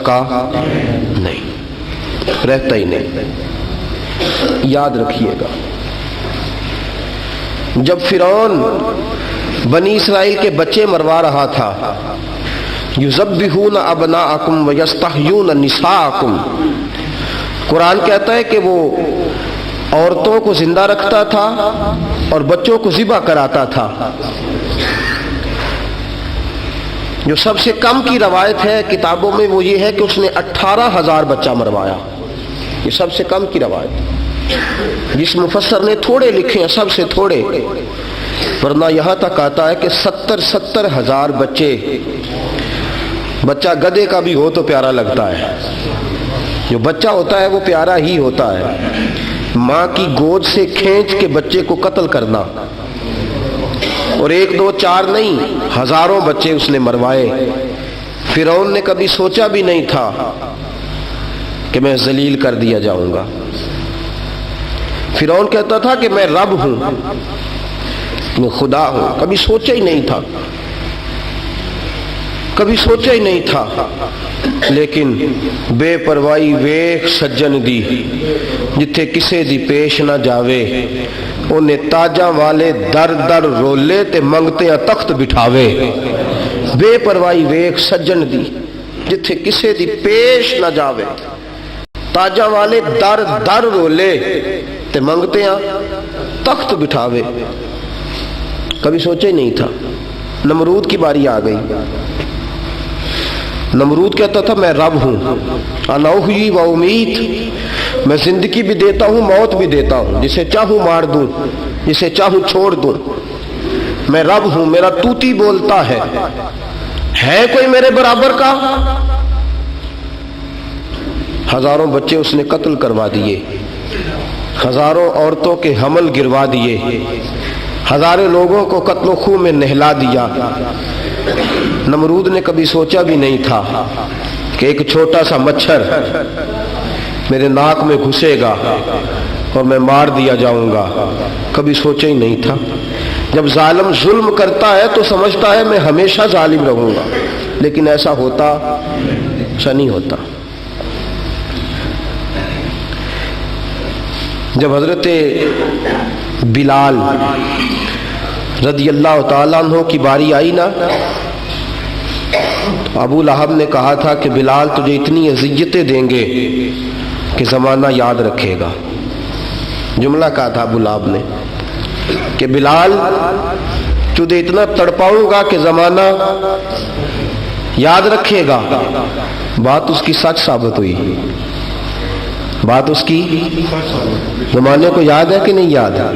سکا نہیں، رہتا ہی نہیں۔ یاد رکھیے گا، جب فرعون بنی اسرائیل کے بچے مروا رہا تھا، یذبحون ابناءکم ویستحیون نساءکم، قرآن کہتا ہے کہ وہ عورتوں کو زندہ رکھتا تھا اور بچوں کو ذبح کراتا تھا۔ جو سب سے کم کی روایت ہے کتابوں میں وہ یہ ہے کہ اس نے 18,000 بچہ مروایا، یہ سب سے کم کی روایت۔ جس مفسر نے تھوڑے لکھے ہیں سب سے تھوڑے، ورنہ یہاں تک آتا ہے کہ 70,000 بچے۔ بچہ گدھے کا بھی ہو تو پیارا لگتا ہے، جو بچہ ہوتا ہے وہ پیارا ہی ہوتا ہے۔ ماں کی گود سے کھینچ کے بچے کو قتل کرنا، اور 1 2 4 نہیں، ہزاروں بچے اس نے مروائے۔ فرعون نے کبھی سوچا بھی نہیں تھا کہ میں ذلیل کر دیا جاؤں گا۔ فرعون کہتا تھا کہ میں رب ہوں، میں خدا ہوں، کبھی سوچا ہی نہیں تھا، کبھی سوچا ہی نہیں تھا۔ لیکن بے پرواہی ویخ سجن دی، جتھے کسے دی پیش نہ جاوے، انہیں تاجاں والے در در رولے تے منگتے تخت بٹھاوے۔ بے پرواہی ویخ سجن دی، جتھے کسے دی پیش نہ جاوے، تاجاں والے در در رولے تے منگتے تخت بٹھاوے۔ کبھی سوچا ہی نہیں تھا۔ نمرود کی باری آ گئی۔ نمرود کہتا تھا میں رب ہوں، انا احیی و امیت، میں زندگی بھی دیتا ہوں موت بھی دیتا ہوں، جسے چاہوں مار دوں جسے چاہوں چھوڑ دوں، میں رب ہوں، میرا توتی بولتا ہے کوئی میرے برابر کا؟ ہزاروں بچے اس نے قتل کروا دیے، ہزاروں عورتوں کے حمل گروا دیے، ہزاروں لوگوں کو قتل و خون میں نہلا دیا۔ نمرود نے کبھی سوچا بھی نہیں تھا کہ ایک چھوٹا سا مچھر میرے ناک میں گھسے گا اور میں مار دیا جاؤں گا، کبھی سوچا ہی نہیں تھا۔ جب ظالم ظلم کرتا ہے تو سمجھتا ہے میں ہمیشہ ظالم رہوں گا، لیکن ایسا نہیں ہوتا۔ جب حضرت بلال رضی اللہ تعالیٰ عنہ کی باری آئی نا، ابو لہب نے کہا تھا کہ بلال تجھے اتنی اذیتیں دیں گے کہ زمانہ یاد رکھے گا۔ جملہ کہا تھا ابو لہب نے کہ بلال تجھے اتنا تڑپاؤں گا کہ زمانہ یاد رکھے گا۔ بات اس کی سچ ثابت ہوئی، بات اس کی زمانے کو یاد ہے کہ نہیں یاد ہے؟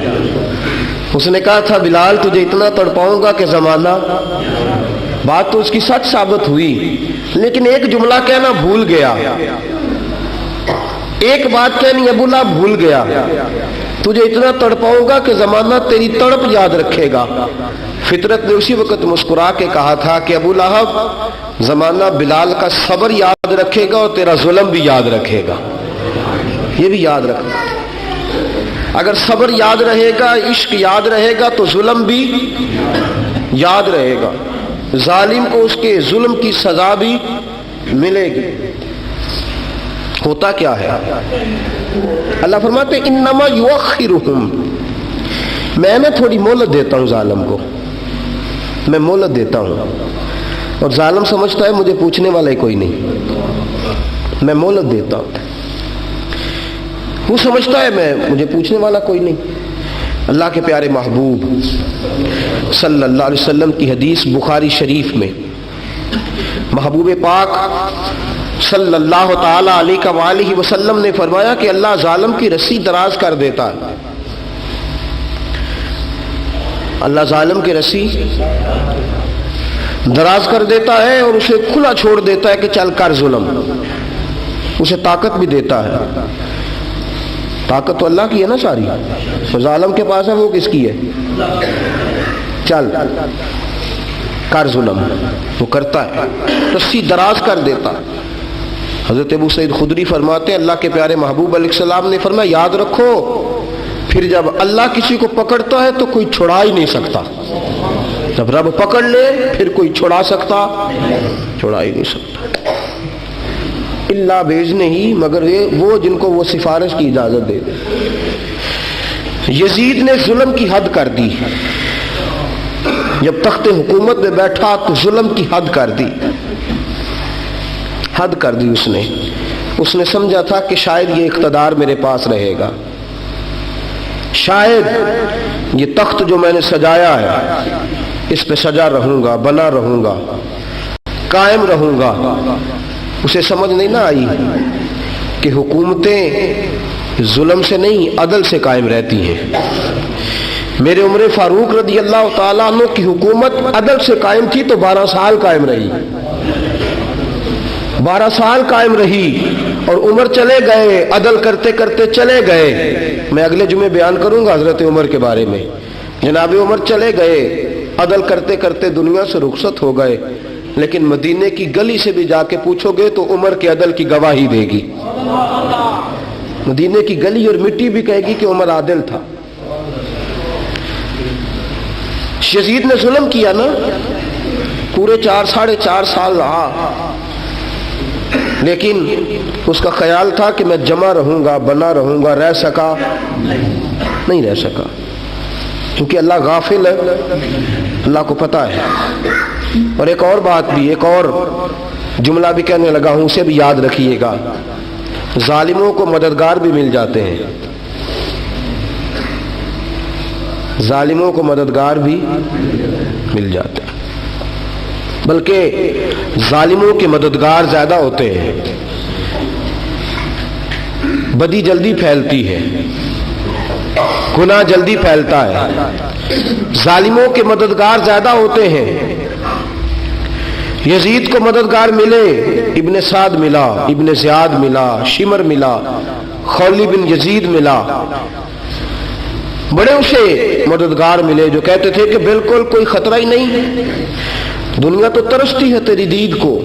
اس نے کہا تھا بلال تجھے اتنا تڑپاؤں گا کہ زمانہ، بات تو اس کی سچ ثابت ہوئی، لیکن ایک جملہ کہنا بھول گیا، ایک بات کہنی ابو لہب بھول گیا، تجھے اتنا تڑپاؤں گا کہ زمانہ تیری تڑپ یاد رکھے گا۔ فطرت نے اسی وقت مسکرا کے کہا تھا کہ ابو لہب زمانہ بلال کا صبر یاد رکھے گا اور تیرا ظلم بھی یاد رکھے گا، یہ بھی یاد رکھنا۔ اگر صبر یاد رہے گا، عشق یاد رہے گا تو ظلم بھی یاد رہے گا، ظالم کو اس کے ظلم کی سزا بھی ملے گی۔ ہوتا کیا ہے؟ اللہ فرماتے انما یؤخرہم، میں نہ تھوڑی مہلت دیتا ہوں ظالم کو، میں مہلت دیتا ہوں، اور ظالم سمجھتا ہے مجھے پوچھنے والا ہی کوئی نہیں، میں مہلت دیتا ہوں، وہ سمجھتا ہے مجھے پوچھنے والا کوئی نہیں۔ اللہ کے پیارے محبوب صلی اللہ علیہ وسلم کی حدیث بخاری شریف میں محبوب پاک صلی اللہ تعالی علیہ وآلہ وسلم نے فرمایا کہ اللہ ظالم کی رسی دراز کر دیتا ہے، اللہ ظالم کی رسی دراز کر دیتا ہے اور اسے کھلا چھوڑ دیتا ہے کہ چل کر ظلم، اسے طاقت بھی دیتا ہے۔ طاقت تو اللہ کی ہے نا ساری، ظالم کے پاس ہے، وہ کس کی ہے؟ چل کر ظلم، وہ کرتا ہے، رسی دراز کر دیتا۔ حضرت ابو سعید خدری فرماتے ہیں اللہ کے پیارے محبوب علیہ السلام نے فرمایا یاد رکھو پھر جب اللہ کسی کو پکڑتا ہے تو کوئی چھڑا ہی نہیں سکتا، جب رب پکڑ لے پھر کوئی چھڑا ہی نہیں سکتا۔ الا بإذنہ ہی، مگر وہ جن کو وہ سفارش کی اجازت دے۔ یزید نے ظلم کی حد کر دی، جب تخت حکومت میں بیٹھا تو ظلم کی حد کر دی، حد کر دی اس نے سمجھا تھا کہ شاید یہ اقتدار میرے پاس رہے گا، شاید یہ تخت جو میں نے سجایا ہے اس پہ سجا رہوں گا، بنا رہوں گا، قائم رہوں گا۔ اسے سمجھ نہیں نہ آئی کہ حکومتیں ظلم سے نہیں عدل سے قائم رہتی ہیں۔ میرے عمر فاروق رضی اللہ تعالیٰ عنہ کی حکومت عدل سے قائم تھی تو 12 سال قائم رہی، 12 سال قائم رہی، اور عمر چلے گئے، عدل کرتے کرتے چلے گئے۔ میں اگلے جمعے بیان کروں گا حضرت عمر کے بارے میں۔ جناب عمر چلے گئے، عدل کرتے کرتے دنیا سے رخصت ہو گئے، لیکن مدینے کی گلی سے بھی جا کے پوچھو گے تو عمر کے عدل کی گواہی دے گی۔ مدینے کی گلی اور مٹی بھی کہے گی کہ عمر عادل تھا۔ یزید نے ظلم کیا نا، پورے 4.5 سال رہا، لیکن اس کا خیال تھا کہ میں جمع رہوں گا، بنا رہوں گا، رہ سکا نہیں رہ سکا، کیونکہ اللہ غافل ہے، اللہ کو پتہ ہے۔ اور ایک اور بات بھی، ایک اور جملہ بھی کہنے لگا ہوں، اسے بھی یاد رکھیے گا، ظالموں کو مددگار بھی مل جاتے ہیں، ظالموں کو مددگار بھی مل جاتے ہیں، بلکہ ظالموں کے مددگار زیادہ ہوتے ہیں، بدی جلدی پھیلتی ہے، گناہ جلدی پھیلتا ہے، ظالموں کے مددگار زیادہ ہوتے ہیں۔ یزید کو مددگار ملے، ابن سعد ملا، ابن زیاد ملا، شمر ملا، خولی بن یزید ملا، بڑے اسے مددگار ملے جو کہتے تھے کہ بالکل کوئی خطرہ ہی نہیں، دنیا تو ترستی ہے تیری دید کو،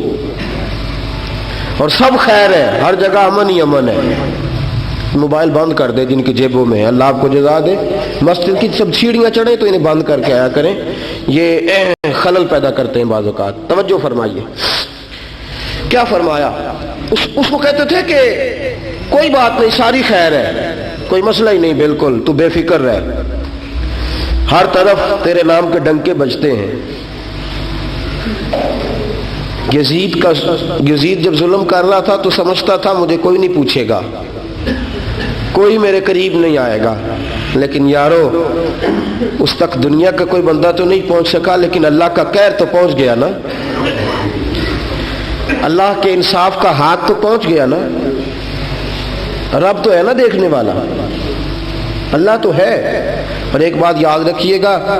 اور سب خیر ہے، ہر جگہ امن ہی امن ہے۔ موبائل بند کر دے جن کی جیبوں میں، اللہ آپ کو جزا دے، مسجد کی سب سیڑھیاں چڑھیں تو انہیں بند کر کے آیا کریں، یہ خلل پیدا کرتے ہیں بعض اوقات۔ توجہ فرمائیے کیا فرمایا، اس کو کہتے تھے کہ کوئی بات نہیں، ساری خیر ہے، کوئی مسئلہ ہی نہیں، بالکل تو بے فکر رہ، ہر طرف تیرے نام کے ڈنکے بجتے ہیں۔ یزید جب ظلم کر رہا تھا تو سمجھتا تھا مجھے کوئی نہیں پوچھے گا، کوئی میرے قریب نہیں آئے گا، لیکن یارو اس تک دنیا کا کوئی بندہ تو نہیں پہنچ سکا، لیکن اللہ کا قہر تو پہنچ گیا نا، اللہ کے انصاف کا ہاتھ تو پہنچ گیا نا، رب تو ہے نا دیکھنے والا، اللہ تو ہے۔ اور ایک بات یاد رکھیے گا،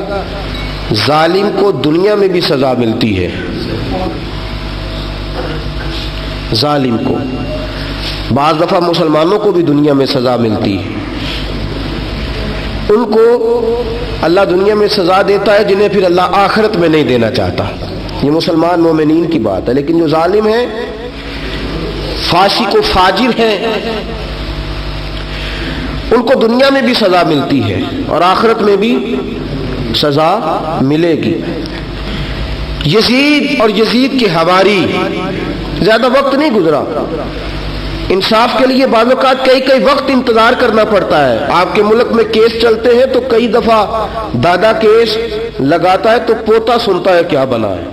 ظالم کو دنیا میں بھی سزا ملتی ہے، ظالم کو بعض دفعہ مسلمانوں کو بھی دنیا میں سزا ملتی ہے، ان کو اللہ دنیا میں سزا دیتا ہے جنہیں پھر اللہ آخرت میں نہیں دینا چاہتا، یہ مسلمان مومنین کی بات ہے۔ لیکن جو ظالم ہیں، فاسق و فاجر ہیں، ان کو دنیا میں بھی سزا ملتی ہے اور آخرت میں بھی سزا ملے گی۔ یزید اور یزید کے حواری، زیادہ وقت نہیں گزرا، انصاف کے لیے بعض اوقات کئی وقت انتظار کرنا پڑتا ہے۔ آپ کے ملک میں کیس چلتے ہیں تو کئی دفعہ دادا کیس لگاتا ہے تو پوتا سنتا ہے کیا بنا ہے،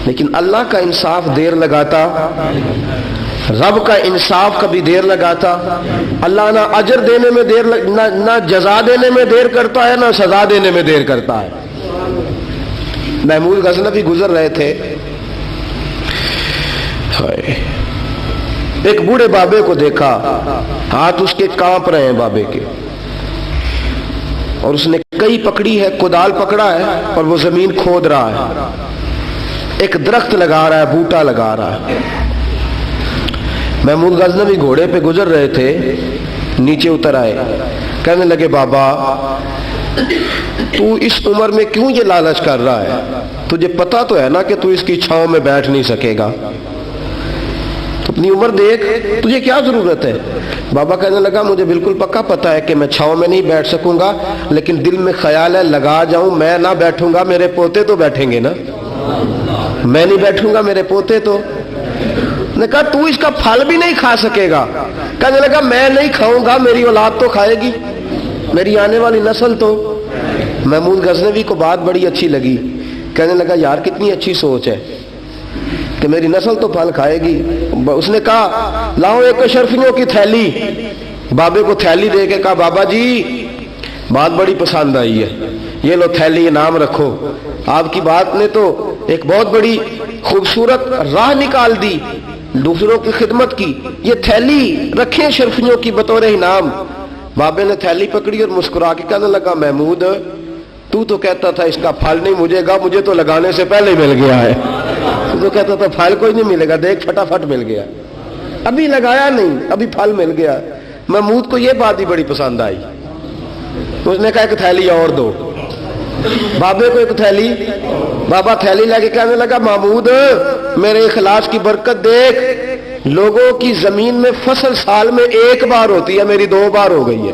لیکن اللہ کا انصاف دیر لگاتا، رب کا انصاف کبھی دیر لگاتا، اللہ نہ اجر دینے میں دیر نہ جزا دینے میں دیر کرتا ہے، نہ سزا دینے میں دیر کرتا ہے۔ محمود غزنوی گزر رہے تھے، ایک بوڑھے بابے کو دیکھا، ہاتھ اس کے کانپ رہے ہیں بابے کے، اور اس نے کئی پکڑی ہے، کدال پکڑا ہے اور وہ زمین کھود رہا ہے، ایک درخت لگا رہا ہے، بوٹا لگا رہا ہے۔ محمود غزنوی گھوڑے پہ گزر رہے تھے، نیچے اتر آئے، کہنے لگے بابا تو اس عمر میں کیوں یہ لالچ کر رہا ہے، تجھے پتا تو ہے نا کہ تو اس کی چھاؤں میں بیٹھ نہیں سکے گا، اپنی عمر دیکھ، تجھے کیا ضرورت ہے۔ بابا کہنے لگا مجھے بالکل پکا پتا ہے کہ میں چھاؤں میں نہیں بیٹھ سکوں گا، لیکن دل میں خیال ہے لگا جاؤں، میں نہ بیٹھوں گا میرے پوتے تو بیٹھیں گے نا، میں نہیں بیٹھوں گا میرے پوتے تو نے کہا تو اس کا پھل بھی نہیں کھا سکے گا. کہنے لگا میں نہیں کھاؤں گا, میری اولاد تو کھائے گی, میری آنے والی نسل تو. محمود غزنوی کو بات بڑی اچھی لگی. کہنے لگا یار کتنی اچھی سوچ ہے کہ میری نسل تو پھل کھائے گی. اس نے کہا لاؤ ایک اشرفیوں کی تھیلی. بابے کو تھیلی دے کے کہا بابا جی بات بڑی پسند آئی ہے, یہ لو تھیلی انعام رکھو. آپ کی بات نے تو ایک بہت بڑی خوبصورت راہ نکال دی دوسروں کی خدمت کی. یہ تھیلی رکھیں اشرفیوں کی بطور انعام. بابے نے تھیلی پکڑی اور مسکرا کے کہنے لگا محمود تو کہتا تھا اس کا پھل نہیں مجھے گا, مجھے تو لگانے سے پہلے مل گیا ہے. تو کہتا تھا پھل کوئی نہیں ملے گا, دیکھ پھٹافٹ مل گیا. ابھی لگایا نہیں, ابھی پھل مل گیا. محمود کو یہ بات ہی بڑی پسند آئی. اس نے کہا ایک تھیلی اور دو. بابے کو ایک تھیلی. بابا تھیلی لے کے کہنے لگا محمود میرے اخلاص کی برکت دیکھ, لوگوں کی زمین میں فصل سال میں ایک بار ہوتی ہے, میری 2 بار ہو گئی ہے.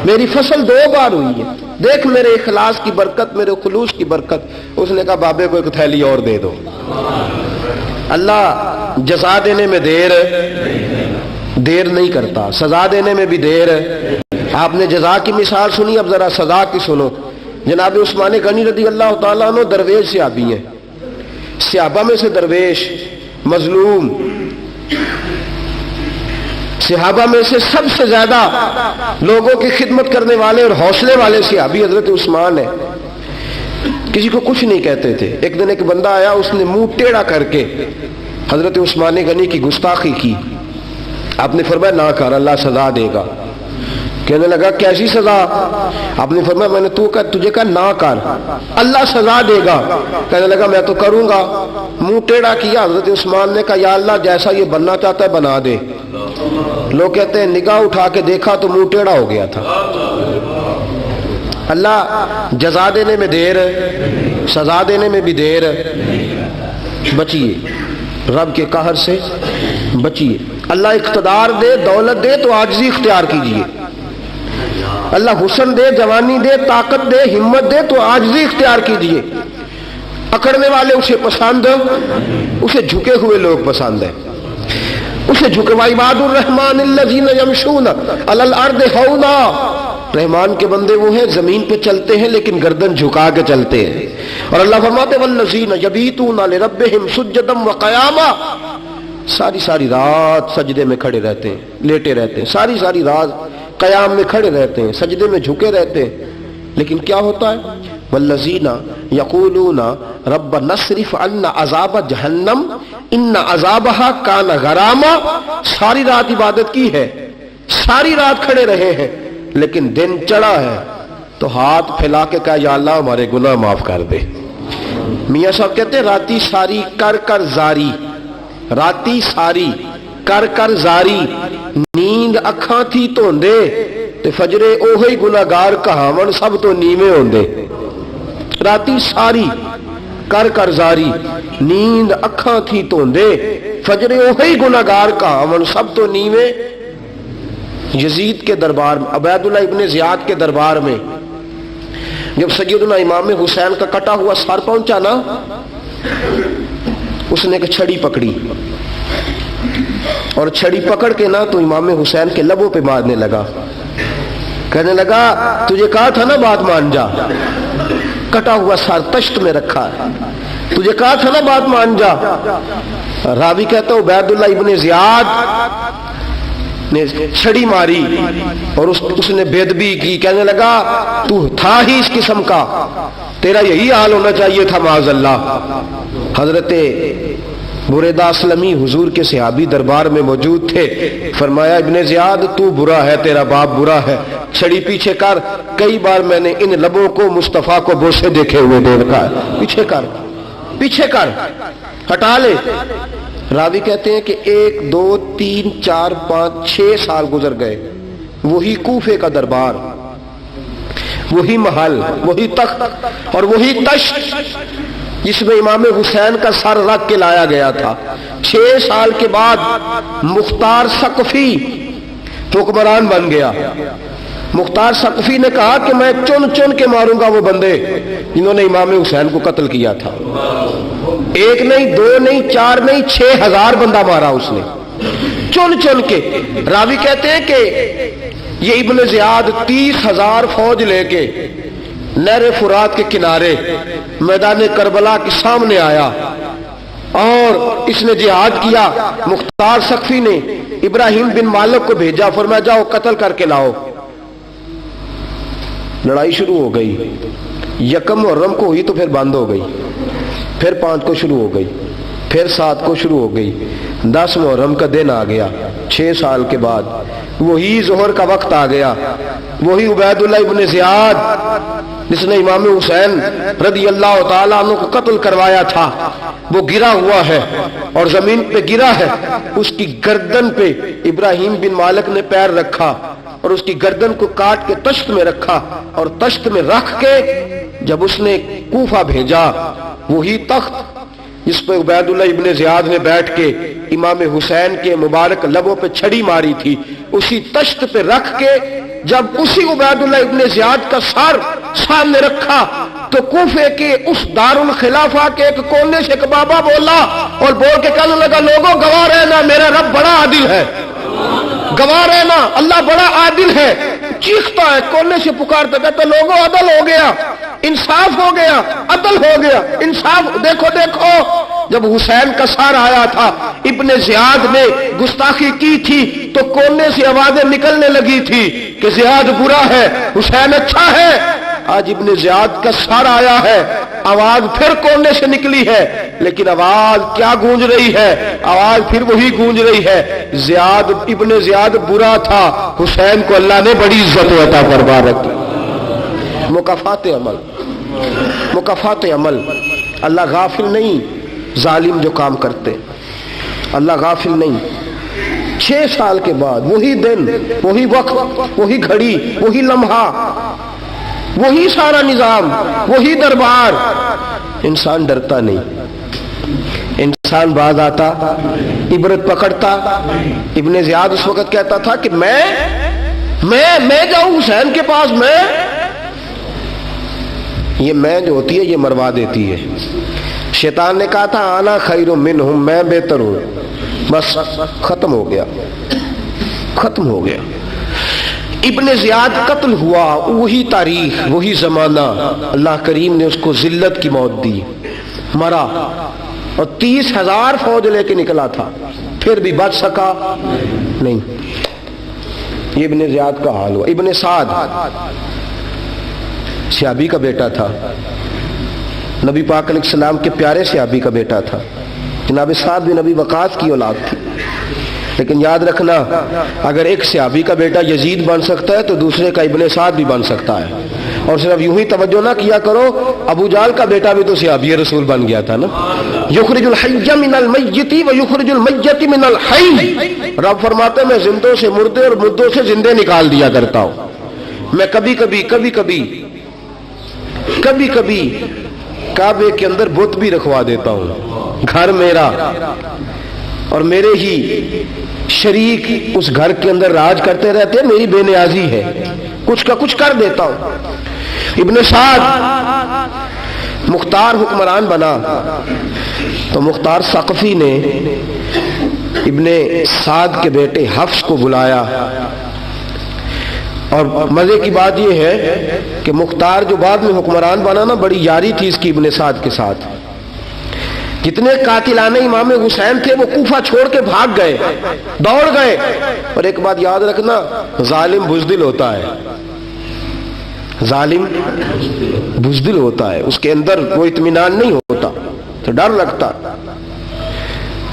میری فصل 2 بار ہوئی ہے, دیکھ میرے اخلاص کی برکت, میرے خلوص کی برکت. اس نے کہا بابے کو ایک تھیلی اور دے دو. اللہ جزا دینے میں دیر نہیں کرتا, سزا دینے میں بھی دیر. آپ نے جزا کی مثال سنی, اب ذرا سزا کی سنو. جناب عثمان غنی رضی اللہ تعالیٰ عنہ درویش صحابی ہیں, صحابہ میں سے درویش, مظلوم, صحابہ میں سے سب سے زیادہ لوگوں کی خدمت کرنے والے اور حوصلے والے صحابی حضرت عثمان ہیں. کسی کو کچھ نہیں کہتے تھے. ایک دن ایک بندہ آیا, اس نے منہ ٹیڑھا کر کے حضرت عثمان غنی کی گستاخی کی. آپ نے فرمایا نہ کر, اللہ سزا دے گا. کہنے لگا کیسی سزا؟ آپ نے فرمایا میں نے تجھے کہا نہ کر, اللہ سزا دے گا. کہنے لگا میں تو کروں گا. منہ ٹیڑھا کیا. حضرت عثمان نے کہا یا اللہ جیسا یہ بننا چاہتا ہے بنا دے. لوگ کہتے ہیں نگاہ اٹھا کے دیکھا تو منہ ٹیڑھا ہو گیا تھا. اللہ جزا دینے میں دیر, سزا دینے میں بھی دیر. بچیے رب کے قہر سے, بچیے. اللہ اقتدار دے, دولت دے تو عاجزی اختیار کیجیے. اللہ حسن دے, جوانی دے, طاقت دے, ہمت دے تو عاجزی اختیار کیجیے. اکڑنے والے اسے پسند, اسے جھکے ہوئے لوگ پسند ہیں. اسے جھکے وعباد الرحمن الذین یمشون علی الارض ہونا, رحمان کے بندے وہ ہیں زمین پہ چلتے ہیں لیکن گردن جھکا کے چلتے ہیں. اور اللہ فرماتے والذین یبیتون لربہم سجدا وقیاما, ساری رات سجدے میں کھڑے رہتے ہیں, لیٹے رہتے ہیں, ساری رات قیام میں کھڑے رہتے ہیں, سجدے میں جھکے رہتے ہیں. لیکن کیا ہوتا ہے والذین یقولون ربنا اصرف عنا عذاب جہنم ان عذابها کان غراما, ساری رات عبادت کی ہے, ساری رات کھڑے رہے ہیں, لیکن دن چڑھا ہے تو ہاتھ پھیلا کے کہا یا اللہ ہمارے گناہ معاف کر دے. میاں صاحب کہتے ہیں راتی ساری کر زاری, راتی ساری کر زاری, نیند اکھاں تھی دھوندے تے فجرے اوہی گناہگار کہاون سب تو نیویں ہوندے. راتی ساری کر زاری, نیند اکھاں تھی دھوندے فجرے اوہی گناہگار کہاون سب تو نیویں. یزید کے دربار میں, عبید اللہ ابن زیاد کے دربار میں جب سیدنا امام حسین کا کٹا ہوا سر پہنچا نا, اس نے ایک چھڑی پکڑی اور چھڑی پکڑ کے نا تو امام حسین کے لبوں پہ مارنے لگا. کہنے لگا تجھے کہا تھا نا بات مان جا, کٹا ہوا سر تشت میں رکھا ہے, تجھے کہا تھا نا بات مان جا. راوی کہتا ہوں عبید اللہ ابن زیاد نے چھڑی ماری اور اس نے بے ادبی کی. کہنے لگا تو تھا ہی اس قسم کا, تیرا یہی حال ہونا چاہیے تھا معاذ اللہ. حضرت بریدہ اسلمی حضور کے صحابی دربار میں موجود تھے. فرمایا ابن زیاد تو برا ہے, تیرا باپ برا ہے, چھڑی پیچھے کر. کئی بار میں نے ان لبوں کو مصطفیٰ کو بوسے دیکھے ہوئے دیکھا ہے, پیچھے کر, ہٹا لے. راوی کہتے ہیں کہ 1 2 3 4 5 6 سال گزر گئے. وہی کوفے کا دربار, وہی محل, وہی تخت اور وہی تشت جس میں امام حسین کا سر رکھ کے لایا گیا تھا. 6 سال کے بعد مختار ثقفی حکمران بن گیا. مختار ثقفی نے کہا کہ میں چن چن کے ماروں گا وہ بندے جنہوں نے امام حسین کو قتل کیا تھا. ایک نہیں، دو نہیں، چار نہیں، 6000 بندہ مارا اس نے چن چن کے. راوی کہتے ہیں کہ یہ ابن زیاد 30,000 فوج لے کے نہر فرات کے کنارے میدان کربلا کے سامنے آیا اور اس نے جہاد کیا. مختار ثقفی نے ابراہیم بن مالک کو بھیجا، فرمایا جاؤ قتل کر کے لاؤ. لڑائی شروع ہو گئی. یکم محرم کو ہوئی تو پھر بند ہو گئی، پھر 5 کو شروع ہو گئی، پھر 7 کو شروع ہو گئی. 10 محرم کا دن آ گیا 6 سال کے بعد. وہی ظہر کا وقت آ گیا. وہی عبید اللہ ابن زیاد جس نے امام حسین رضی اللہ تعالیٰ عنہ کو قتل کروایا تھا، وہ گرا ہوا ہے اور زمین پہ گرا ہے. اس کی گردن پہ ابراہیم بن مالک نے پیر رکھا اور اس کی گردن کو کاٹ کے تشت میں رکھا اور تشت میں رکھ کے جب اس نے کوفہ بھیجا، وہی تخت جس پہ عبید اللہ ابن زیاد نے بیٹھ کے امام حسین کے مبارک لبوں پہ چھڑی ماری تھی، اسی تشت پہ رکھ کے جب اسی عبید اللہ ابن زیاد کا سر سامنے رکھا تو کوفے کے اس دارالخلافہ کے ایک کونے سے ایک بابا بولا اور بول کے کہنے لگا لوگوں گواہ رہنا میرا رب بڑا عادل ہے، گواہ رہنا اللہ بڑا عادل ہے. چیختا ہے کونے سے پکارتا کہتا لوگوں عدل ہو گیا، انصاف ہو گیا، عدل ہو گیا، انصاف. دیکھو دیکھو جب حسین کا سار آیا تھا ابن زیاد نے گستاخی کی تھی تو کونے سے آوازیں نکلنے لگی تھی کہ زیاد برا ہے حسین اچھا ہے. آج ابن زیاد کا سار آیا ہے، آواز پھر کونے سے نکلی ہے، لیکن آواز کیا گونج رہی ہے؟ آواز پھر وہی گونج رہی ہے زیاد ابن زیاد برا تھا، حسین کو اللہ نے بڑی عزت عطا فرما رکھی. مکافات عمل، مکافات عمل. اللہ غافل نہیں ظالم جو کام کرتے، اللہ غافل نہیں. 6 سال کے بعد وہی دن، وہی وقت، وہی گھڑی، وہی لمحہ، وہی سارا نظام، وہی دربار. انسان ڈرتا نہیں، انسان باز آتا، عبرت پکڑتا. ابن زیاد اس وقت کہتا تھا کہ میں جاؤں حسین کے پاس. یہ میں جو ہوتی ہے یہ مروا دیتی ہے. شیطان نے کہا تھا آنا خیر منہم، میں بہتر ہوں. بس ختم ہو گیا، ختم ہو گیا. ابن زیاد قتل ہوا، وہی تاریخ، وہی زمانہ. اللہ کریم نے اس کو ذلت کی موت دی، مرا اور 30,000 فوج لے کے نکلا تھا، پھر بھی بچ سکا نہیں. یہ ابن زیاد کا حال ہوا. ابن سعد صحابی کا بیٹا تھا، نبی پاک علیہ السلام کے پیارے صحابی کا بیٹا تھا. جناب سعد بن ابی وقاص کی اولاد تھی. لیکن یاد رکھنا اگر ایک صحابی کا بیٹا یزید بن سکتا ہے تو دوسرے کا ابن سعد بھی بن سکتا ہے. اور صرف یوں ہی توجہ نہ کیا کرو، ابو جہل کا بیٹا بھی تو صحابی رسول بن گیا تھا نا. یخرج الحی من المیت و یخرج المیت من الحی. رب فرماتے میں زندوں سے مردے اور مردوں سے زندے نکال دیا کرتا ہوں. میں کبھی کبھی کعبے کے اندر بت بھی رکھوا دیتا ہوں. گھر میرا اور میرے ہی شریک اس گھر کے اندر راج کرتے رہتے ہیں، میری بے نیازی ہے، کچھ کا کچھ کر دیتا ہوں. ابن سعد مختار حکمران بنا تو مختار ثقفی نے ابن سعد کے بیٹے حفص کو بلایا. اور مزے کی بات یہ ہے کہ مختار جو بعد میں حکمران بنا نا، بڑی یاری تھی اس کی ابن سعد کے ساتھ. جتنے قاتلان امام حسین تھے وہ کوفہ چھوڑ کے بھاگ گئے، دوڑ گئے. اور ایک بات یاد رکھنا، ظالم بزدل ہوتا ہے، ظالم بزدل ہوتا ہے، اس کے اندر وہ اطمینان نہیں ہوتا، تو ڈر لگتا.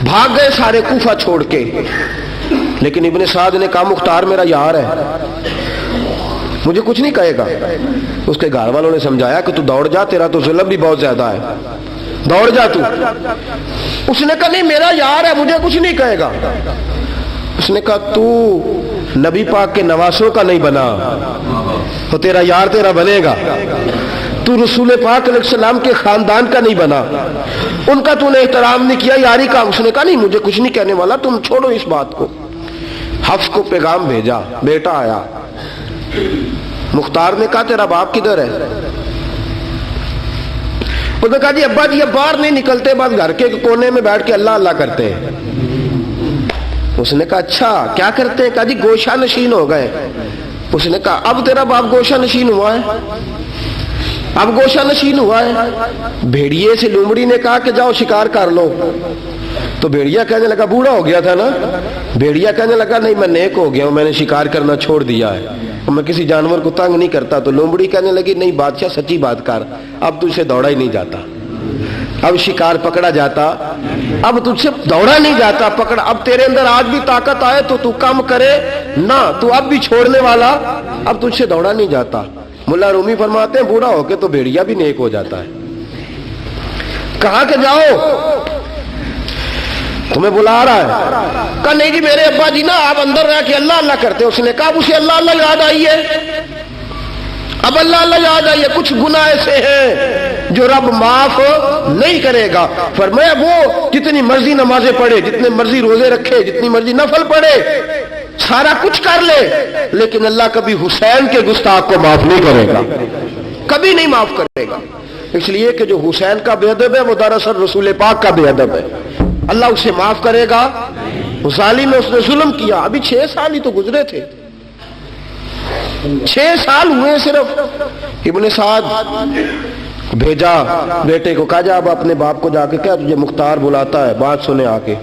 بھاگ گئے سارے کوفہ چھوڑ کے. لیکن ابن سعد نے کہا مختار میرا یار ہے، مجھے کچھ نہیں کہے گا. اس کے گھر والوں نے سمجھایا کہ تو دوڑ جا، تیرا تو ظلم بھی بہت زیادہ ہے، دوڑ جا تو. اس نے کہا نہیں میرا یار ہے، مجھے کچھ نہیں کہے گا. اس نے کہا تو نبی پاک کے نواسوں کا نہیں بنا تو تیرا یار تیرا بنے گا. تو رسول پاک علیہ السلام کے خاندان کا نہیں بنا، ان کا تو نے احترام نہیں کیا، یاری کا. اس نے کہا نہیں مجھے کچھ نہیں کہنے والا، تم چھوڑو اس بات کو. حفص کو پیغام بھیجا، بیٹا آیا. مختار نے کہا تیرا باپ کدھر ہے؟ اس نے کہا جی ابا جی اب باہر نہیں نکلتے، بس گھر کے کونے میں بیٹھ کے اللہ اللہ کرتے ہیں۔ اس نے کہا اچھا کیا کرتے ہیں؟ کہا جی گوشہ نشین ہو گئے۔ اس نے کہا اب تیرا باپ گوشہ نشین ہوا ہے؟ اب گوشہ نشین ہوا ہے؟ بھیڑیے سے لومڑی نے کہا کہ جاؤ شکار کر لو، تو بھیڑیا کہنے لگا بوڑھا ہو گیا تھا نا، بھیڑیا کہنے لگا نہیں میں نیک ہو گیا ہوں، میں نے شکار کرنا چھوڑ دیا ہے، میں کسی جانور کو تنگ نہیں کرتا۔ تو لومڑی کہنے لگی نہیں بادشاہ سچی بات کر، اب تجھ سے دوڑا ہی نہیں جاتا، اب شکار پکڑا جاتا، اب تجھ سے دوڑا نہیں جاتا پکڑا، اب تیرے اندر آج بھی طاقت آئے تو کم کرے نہ، تو اب بھی چھوڑنے والا، اب تجھ سے دوڑا نہیں جاتا۔ ملا رومی فرماتے ہیں بوڑھا ہو کے تو بھیڑیا بھی نیک ہو جاتا ہے۔ کہا کہ جاؤ تمہیں بلا رہا ہے۔ کہا نہیں جی میرے ابا جی نا آپ اندر رہ کے اللہ اللہ کرتے۔ اس نے کہا اسے اللہ اللہ یاد آئی ہے، اب اللہ اللہ یاد آئی ہے، کچھ گناہ ایسے ہیں جو رب معاف نہیں کرے گا۔ فرمایا وہ جتنی مرضی نمازیں پڑھے، جتنے مرضی روزے رکھے، جتنی مرضی نفل پڑھے، سارا کچھ کر لے، لیکن اللہ کبھی حسین کے گستاخ کو معاف نہیں کرے گا، کبھی نہیں معاف کرے گا۔ اس لیے کہ جو حسین کا بے ادب ہے وہ دراصل رسول پاک کا بے ادب ہے، اللہ اسے معاف کرے گا۔ ظالم میں اس نے ظلم کیا، ابھی 6 سال ہی تو گزرے تھے، 6 سال ہوئے صرف۔ ابن سعد بھیجا بیٹے کو، کہا جا اب اپنے باپ کو جا کے کیا تجھے مختار بلاتا ہے، بات سنے آ کے۔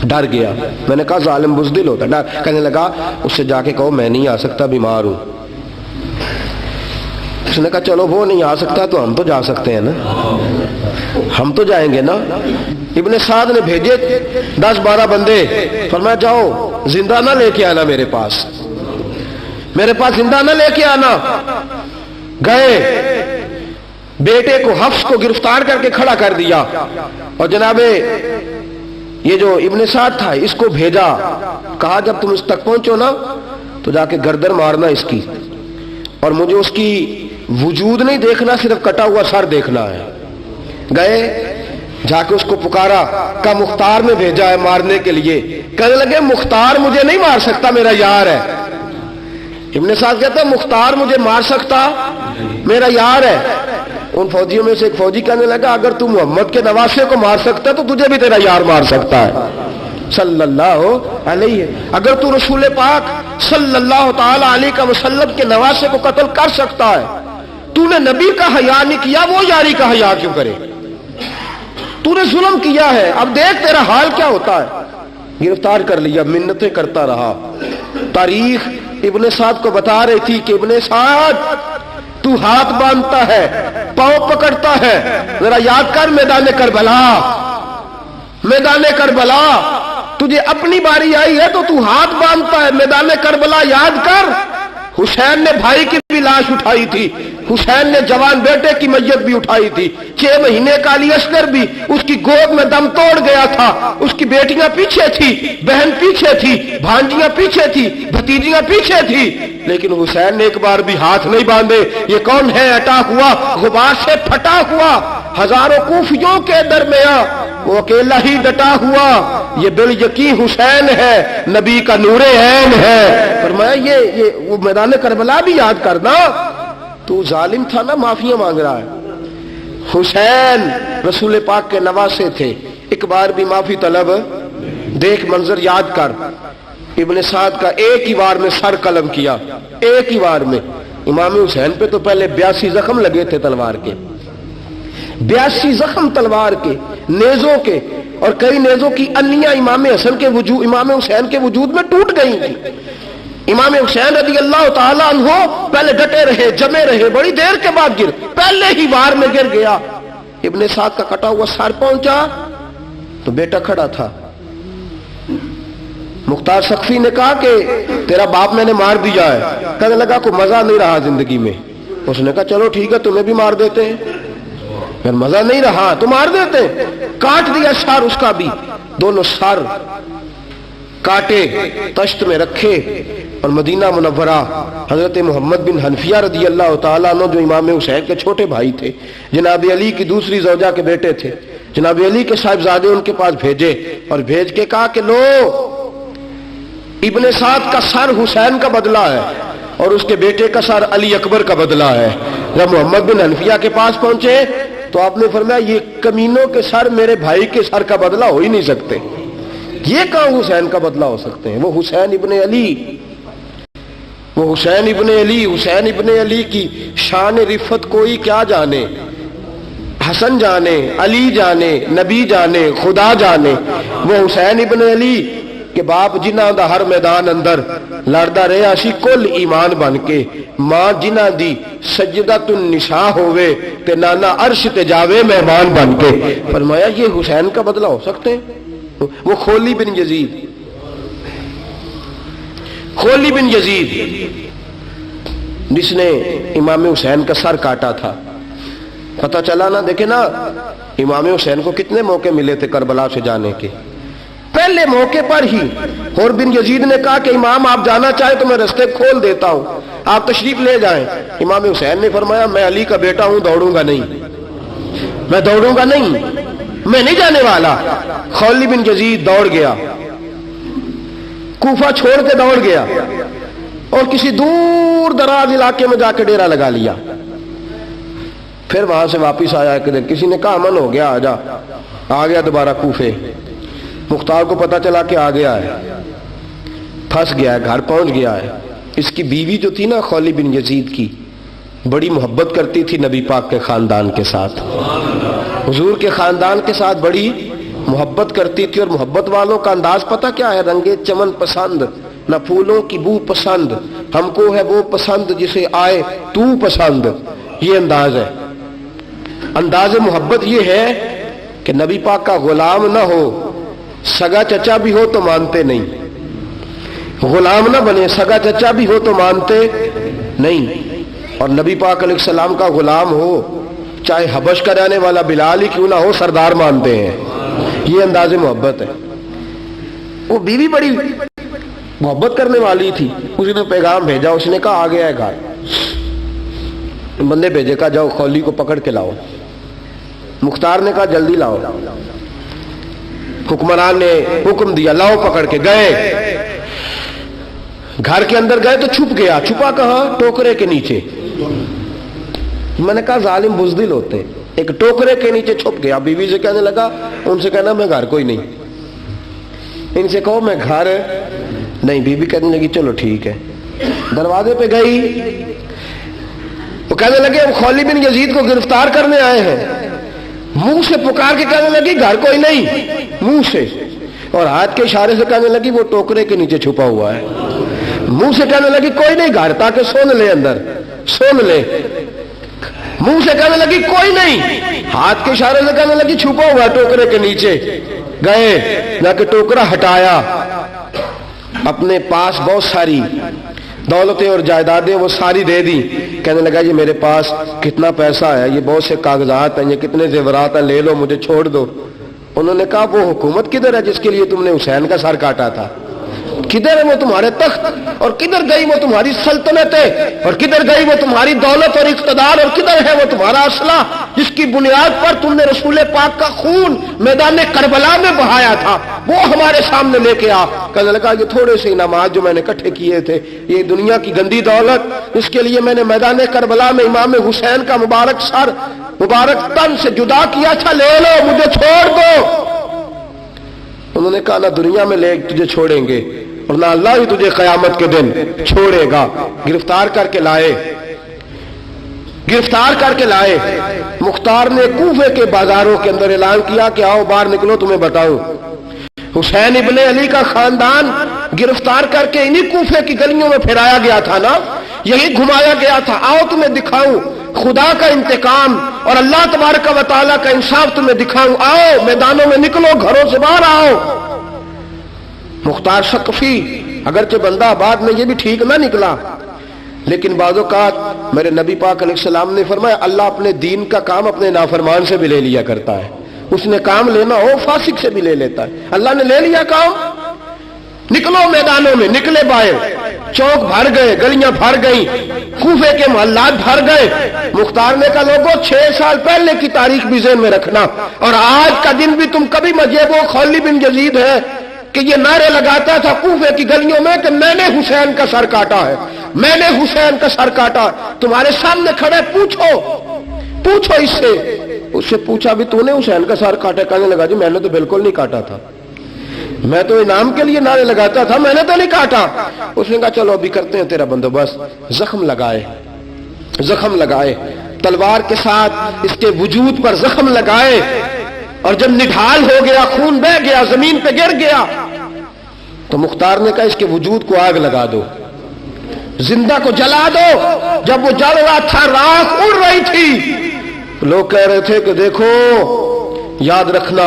ڈر گیا، میں نے کہا ظالم بزدل ہوتا ہے، کہنے لگا اس سے جا کے کہو میں نہیں آ سکتا، بیمار ہوں۔ اس نے کہا چلو وہ نہیں آ سکتا تو ہم تو جا سکتے ہیں نا، ہم تو جائیں گے نا۔ ابن سعد نے بھیجے 10-12 بندے، فرمایا جاؤ زندہ نہ لے کے آنا میرے پاس، میرے پاس زندہ نہ لے کے آنا۔ گئے، بیٹے کو حفص کو گرفتار کر کے کھڑا کر دیا، اور جناب یہ جو ابن سعد تھا اس کو بھیجا، کہا جب تم اس تک پہنچو نا تو جا کے گردن مارنا اس کی، اور مجھے اس کی وجود نہیں دیکھنا، صرف کٹا ہوا سر دیکھنا ہے۔ گئے، جا کے اس کو پکارا، کہا مختار نے بھیجا ہے مارنے کے لیے۔ کہنے لگے مختار مجھے نہیں مار سکتا، میرا یار ہے۔ ابن سعد کہتا ہے مختار مجھے مار سکتا، میرا یار ہے۔ ان فوجیوں میں سے ایک فوجی کہنے لگا اگر تو محمد کے نواسے کو مار سکتا تو تجھے بھی تیرا یار مار سکتا ہے صلی اللہ علیہ، اگر تو رسول پاک صلی اللہ تعالی علیہ وسلم کے نواسے کو قتل کر سکتا ہے، تو نے نبی کا حیا نہیں کیا، وہ یاری کا حیا کیوں کرے؟ تو نے ظلم کیا ہے، اب دیکھ تیرا حال کیا ہوتا ہے۔ گرفتار کر لیا، منتیں کرتا رہا۔ تاریخ ابن سعد کو بتا رہی تھی کہ ابن سعد تو ہاتھ باندھتا ہے، پاؤں پکڑتا ہے، ذرا یاد کر میدان کربلا، میدان کربلا تجھے اپنی باری آئی ہے تو تو ہاتھ باندھتا ہے، میدان کربلا یاد کر۔ حسین نے بھائی کی بھی لاش اٹھائی تھی، حسین نے جوان بیٹے کی میت بھی اٹھائی تھی، 6 مہینے کا علی اصغر بھی اس کی گود میں دم توڑ گیا تھا، اس کی بیٹیاں پیچھے تھی، بہن پیچھے تھی، بھانجیاں پیچھے تھی، بھتیجیاں پیچھے تھی، لیکن حسین نے ایک بار بھی ہاتھ نہیں باندھے۔ یہ کون ہے اٹا ہوا، غبار سے پھٹا ہوا، ہزاروں کوفیوں کے درمیان وہ اکیلا ہی ڈٹا ہوا، یہ بال یقین حسین ہے، نبی کا نور عین ہے۔ فرمایا یہ وہ میدان کربلا بھی یاد کرنا، تو ظالم تھا نا، معافیاں مانگ رہا ہے۔ حسین رسول پاک کے نواسے تھے، ایک بار بھی معافی طلب، دیکھ منظر یاد کر۔ ابن سعد کا ایک ہی وار میں سر قلم کیا، ایک ہی وار میں۔ امام حسین پہ تو پہلے 82 زخم لگے تھے تلوار کے، 82 زخم تلوار کے، نیزوں کے، اور کئی نیزوں کی انیاں امام حسین کے وجود میں ٹوٹ گئی تھی۔ امام حسین رضی اللہ تعالی عنہ پہلے ڈٹے رہے، جمے رہے، بڑی دیر کے بعد گر، پہلے ہی وار میں گر گیا۔ ابن سعد کا کٹا ہوا سر پہنچا تو بیٹا کھڑا تھا۔ مختار سقفی نے کہا کہ تیرا باپ میں نے مار دیا ہے۔ کہنے لگا کوئی مزہ نہیں رہا زندگی میں۔ اس نے کہا چلو ٹھیک ہے تمہیں بھی مار دیتے ہیں۔ پھر مزہ نہیں رہا تو مار دیتے، کاٹ دیا سر اس کا بھی، دونوں سر کاٹے، تشت میں رکھے، اور مدینہ منورہ حضرت محمد بن حنفیہ رضی اللہ تعالیٰ عنہ جو امام حسین کے چھوٹے بھائی تھے، جناب علی کی دوسری زوجہ کے بیٹے تھے، جناب علی کے صاحبزادے ان کے پاس بھیجے، اور بھیج کے کہا کہ لو ابن سعد کا سر حسین کا بدلہ ہے، اور اس کے بیٹے کا سر علی اکبر کا بدلہ ہے۔ جب محمد بن حنفیہ کے پاس پہنچے تو آپ نے فرمایا یہ کمینوں کے سر میرے بھائی کے سر کا بدلہ ہو ہی نہیں سکتے، یہ کہاں حسین کا بدلہ ہو سکتے ہیں؟ وہ حسین ابن علی، وہ حسین ابن علی، حسین ابن علی کی شان رفت کوئی کیا جانے، حسن جانے، علی جانے، نبی جانے، خدا جانے۔ وہ حسین ابن علی کہ باپ جنہ دا ہر میدان اندر لڑدا رہیا سی کل ایمان بن کے، ماں جنہ دی سجدۃ النساء ہوئے تے نانا عرش تے جاوے مہمان بن کے۔ فرمایا یہ حسین کا بدلہ ہو سکتے ہیں؟ وہ خولی بن یزید، خولی بن یزید جس نے امام حسین کا سر کاٹا تھا، پتہ چلا نا، دیکھیں نا امام حسین کو کتنے موقع ملے تھے کربلا سے جانے کے، پہلے موقع پر ہی اور بن یزید نے کہا کہ امام آپ جانا چاہیں تو میں رستے کھول دیتا ہوں، آپ تشریف لے جائیں۔ امام حسین نے فرمایا میں علی کا بیٹا ہوں، دوڑوں گا نہیں، میں دوڑوں گا نہیں، میں نہیں جانے والا۔ خولی بن یزید دوڑ گیا، کوفہ چھوڑ کے دوڑ گیا اور کسی دور دراز علاقے میں جا کے ڈیرا لگا لیا۔ پھر وہاں سے واپس آیا کہ کسی نے کہا امن ہو گیا، آجا، آ گیا دوبارہ کوفے۔ مختار کو پتا چلا کہ آ گیا ہے، پھنس گیا ہے، گھر پہنچ گیا ہے۔ اس کی بیوی جو تھی نا خولی بن یزید کی، بڑی محبت کرتی تھی نبی پاک کے خاندان کے ساتھ، حضور کے خاندان کے ساتھ بڑی محبت کرتی تھی۔ اور محبت والوں کا انداز پتہ کیا ہے؟ رنگے چمن پسند، نہ پھولوں کی بو پسند، ہم کو ہے وہ پسند جسے آئے تو پسند، یہ انداز ہے۔ انداز محبت یہ ہے کہ نبی پاک کا غلام نہ ہو، سگا چچا بھی ہو تو مانتے نہیں، غلام نہ بنے، سگا چچا بھی ہو تو مانتے نہیں، اور نبی پاک علیہ السلام کا غلام ہو، چاہے حبش کا رہنے والا بلال ہی کیوں نہ ہو، سردار مانتے ہیں۔ یہ انداز محبت ہے۔ وہ بیوی بڑی محبت کرنے والی تھی، اس نے پیغام بھیجا، اس نے کہا آ گیا ہے گھر، بندے بھیجے کہا جاؤ خولی کو پکڑ کے لاؤ۔ مختار نے کہا جلدی لاؤ، حکمران نے حکم دیا لاؤ، پکڑ کے گئے، گھر کے اندر گئے تو چھپ گیا۔ چھپا کہاں؟ ٹوکرے کے نیچے۔ میں نے کہا ظالم بزدل ہوتے، ایک ٹوکرے کے نیچے چھپ گیا۔ بیوی سے کہنے لگا، ان سے کہنا میں گھر کوئی نہیں، ان سے کہو میں گھر نہیں۔ بیوی کہنے لگی چلو ٹھیک ہے۔ دروازے پہ گئی، وہ کہنے لگے ہم خولی بن یزید کو گرفتار کرنے آئے ہیں۔ منہ سے پکار کے کہنے لگی گھر کوئی نہیں، منہ سے، اور ہاتھ کے اشارے سے کہنے لگی وہ ٹوکرے کے نیچے چھپا ہوا ہے۔ منہ سے کہنے لگی کوئی نہیں گھر، تاکہ سن لے، اندر سن لے۔ منہ سے کہنے لگی کوئی نہیں، ہاتھ کے اشارے سے کہنے لگی چھپا ہوا ہے ٹوکرے کے نیچے۔ گئے، جا کے ٹوکرا ہٹایا، اپنے پاس بہت ساری دولتیں اور جائیدادیں وہ ساری دے دی۔ کہنے لگا یہ میرے پاس کتنا پیسہ ہے، یہ بہت سے کاغذات ہیں، یہ کتنے زیورات ہیں، لے لو، مجھے چھوڑ دو۔ انہوں نے کہا وہ حکومت کدھر ہے جس کے لیے تم نے حسین کا سر کاٹا تھا؟ کدھر ہے وہ تمہارے تخت، اور کدھر گئی وہ تمہاری سلطنتیں، اور کدھر گئی وہ تمہاری دولت اور اقتدار، اور کدھر ہے وہ تمہارا اسلحہ جس کی بنیاد پر تم نے رسول پاک کا خون میدان کربلا میں بہایا تھا، وہ ہمارے سامنے لے کے آ۔ کہنے لگا یہ تھوڑے سے انعامات جو میں نے اکٹھے کیے تھے، یہ دنیا کی گندی دولت، اس کے لیے میں نے میدان کربلا میں امام حسین کا مبارک سر مبارک تن سے جدا کیا تھا، لے لو، مجھے چھوڑ دو۔ انہوں نے کہا نہ دنیا میں لے تجھے چھوڑیں گے اور نہ اللہ ہی تجھے قیامت کے دن چھوڑے گا۔ گرفتار کر کے لائے، گرفتار کر کے لائے۔ مختار نے کوفے کے بازاروں کے اندر اعلان کیا کہ آؤ باہر نکلو تمہیں بتاؤں، حسین ابن علی کا خاندان گرفتار کر کے انہی کوفے کی گلیوں میں پھرایا گیا تھا نا، یہی گھمایا گیا تھا، آؤ تمہیں دکھاؤں خدا کا انتقام اور اللہ تبارک و تعالیٰ کا انصاف تمہیں دکھاؤں، آؤ میدانوں میں نکلو، گھروں سے باہر آؤ۔ مختار ثقفی اگرچہ بندہ آباد میں یہ بھی ٹھیک نہ نکلا، لیکن بعض اوقات میرے نبی پاک علیہ السلام نے فرمایا اللہ اپنے دین کا کام اپنے نافرمان سے بھی لے لیا کرتا ہے، اس نے کام لینا ہو فاسق سے بھی لے لیتا ہے۔ اللہ نے لے لیا کام، نکلو میدانوں میں، نکلے باہر، چوک بھر گئے، گلیاں بھر گئیں، کوفے کے محلات بھر گئے۔ مختار نے کہا لوگوں 6 سال پہلے کی تاریخ بھی ذہن میں رکھنا، اور آج کا دن بھی تم کبھی مجھے وہ خولی بن یزید ہے کہ یہ نعرے لگاتا تھا کوفے کی گلیوں میں کہ میں نے حسین کا سر کاٹا ہے، میں نے حسین کا سر کاٹا، تمہارے سامنے کھڑے، پوچھو اس سے پوچھا بھی تو نے حسین کا سر کاٹا؟ کہنے لگا جی میں نے تو بالکل نہیں کاٹا تھا، میں تو انعام کے لیے نعرے لگاتا تھا، میں نے تو نہیں کاٹا۔ اس نے کہا چلو ابھی کرتے ہیں تیرا بندوبست۔ زخم لگائے تلوار کے ساتھ اس کے وجود پر زخم لگائے، اور جب نڈھال ہو گیا، خون بہہ گیا، زمین پہ گر گیا، تو مختار نے کہا اس کے وجود کو آگ لگا دو، زندہ کو جلا دو۔ جب وہ جل رہا تھا، راکھ اڑ رہی تھی، لوگ کہہ رہے تھے کہ دیکھو یاد رکھنا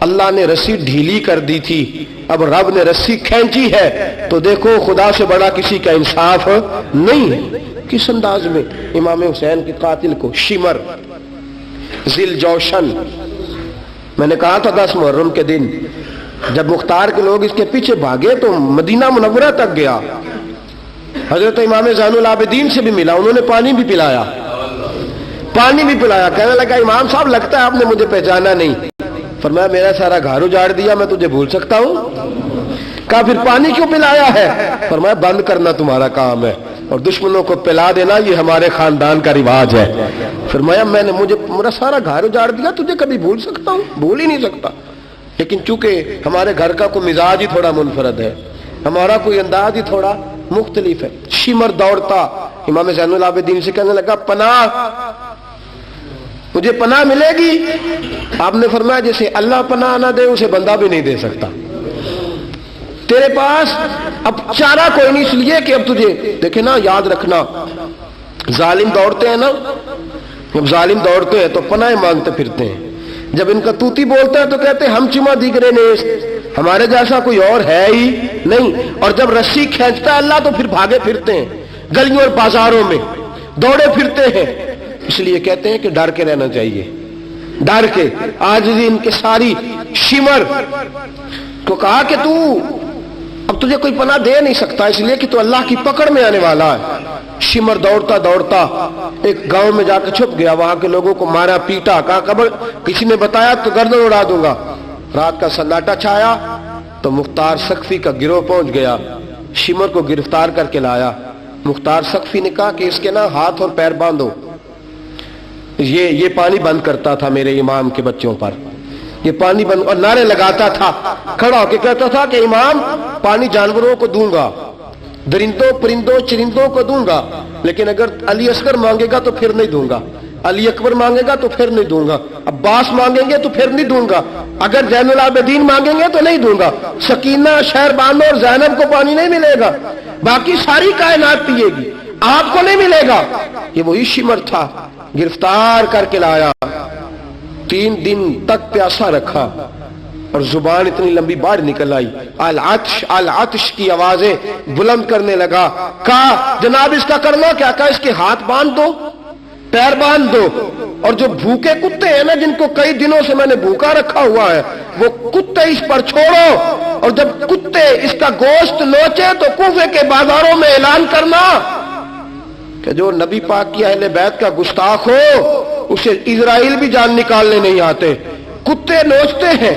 اللہ نے رسی ڈھیلی کر دی تھی، اب رب نے رسی کھینچی ہے، تو دیکھو خدا سے بڑا کسی کا انصاف نہیں ہے۔ کس انداز میں امام حسین کے قاتل کو شمر ذل جوشن، میں نے کہا تھا 10 محرم کے دن جب مختار کے لوگ اس کے پیچھے بھاگے تو مدینہ منورہ تک گیا، حضرت امام زین العابدین سے بھی ملا، انہوں نے پانی بھی پلایا، کہنے لگا امام صاحب لگتا ہے آپ نے مجھے پہچانا نہیں۔ فرمایا میرا سارا گھر اجاڑ دیا، میں تجھے بھول سکتا ہوں؟ کہا پھر پانی کیوں پلایا ہے؟ فرمایا بند کرنا تمہارا کام ہے، اور دشمنوں کو پلا دینا یہ ہمارے خاندان کا رواج ہے۔ فرمایا میرا سارا گھر اجاڑ دیا، تجھے کبھی بھول سکتا ہوں؟ بھول ہی نہیں سکتا، لیکن چونکہ ہمارے گھر کا کوئی مزاج ہی تھوڑا منفرد ہے، ہمارا کوئی انداز ہی تھوڑا مختلف ہے۔ شمر دوڑتا امام زین العابدین سے کہنے لگا مجھے پناہ ملے گی؟ آپ نے فرمایا جسے اللہ پناہ نہ دے اسے بندہ بھی نہیں دے سکتا، تیرے پاس اب چارہ کوئی نہیں، اس لیے کہ اب تجھے دیکھے نا، یاد رکھنا ظالم دوڑتے ہیں نا، جب ظالم دوڑتے ہیں تو پناہ مانگتے پھرتے ہیں، جب ان کا توتی بولتا ہے تو کہتے ہیں ہم چما دیگرے نیست، ہمارے جیسا کوئی اور ہے ہی نہیں، اور جب رسی کھینچتا ہے اللہ تو پھر بھاگے پھرتے ہیں، گلیوں اور بازاروں میں دوڑے پھرتے ہیں۔ اس لیے کہتے ہیں کہ ڈر کے رہنا چاہیے، ڈر کے۔ آج ان کے ساری شمر کو کہا کہ تو اب تجھے کوئی پناہ دے نہیں سکتا، اس لیے کہ تو اللہ کی پکڑ میں آنے والا ہے۔ شمر دوڑتا دوڑتا ایک گاؤں میں جا کے چھپ گیا، وہاں کے لوگوں کو مارا پیٹا، کہا قبر کسی نے بتایا تو گردن اڑا دوں گا۔ رات کا سناٹا چھایا تو مختار سقفی کا گروہ پہنچ گیا، شمر کو گرفتار کر کے لایا۔ مختار سقفی نے کہا کہ اس کے نا ہاتھ اور پیر باندھو، یہ پانی بند کرتا تھا میرے امام کے بچوں پر، یہ پانی بند، اور نعرے لگاتا تھا، کھڑا ہو کے کہتا تھا کہ امام پانی جانوروں کو دوں گا، درندوں پرندوں چرندوں کو دوں گا، لیکن اگر علی اصغر مانگے گا تو پھر نہیں دوں گا، علی اکبر مانگے گا تو پھر نہیں دوں گا، عباس مانگیں گے تو پھر نہیں دوں گا، اگر زین العابدین مانگیں گے تو نہیں دوں گا، سکینہ شہربانو اور زینب کو پانی نہیں ملے گا، باقی ساری کائنات پیے گی، آپ کو نہیں ملے گا۔ یہ وہی شمر تھا، گرفتار کر کے لایا، 3 دن تک پیاسا رکھا، اور زبان اتنی لمبی باہر نکل آئی، العطش العطش کی آوازیں بلند کرنے لگا۔ کہا جناب اس کا کرنا کیا؟ کہا اس کے ہاتھ باندھ دو، پیر باندھ دو، اور جو بھوکے کتے ہیں نا جن کو کئی دنوں سے میں نے بھوکا رکھا ہوا ہے، وہ کتے اس پر چھوڑو، اور جب کتے اس کا گوشت نوچے تو کوفے کے بازاروں میں اعلان کرنا کہ جو نبی پاک کی اہل بیت کا گستاخ ہو اسے اسرائیل بھی جان نکالنے نہیں آتے۔ کتے نوچتے ہیں،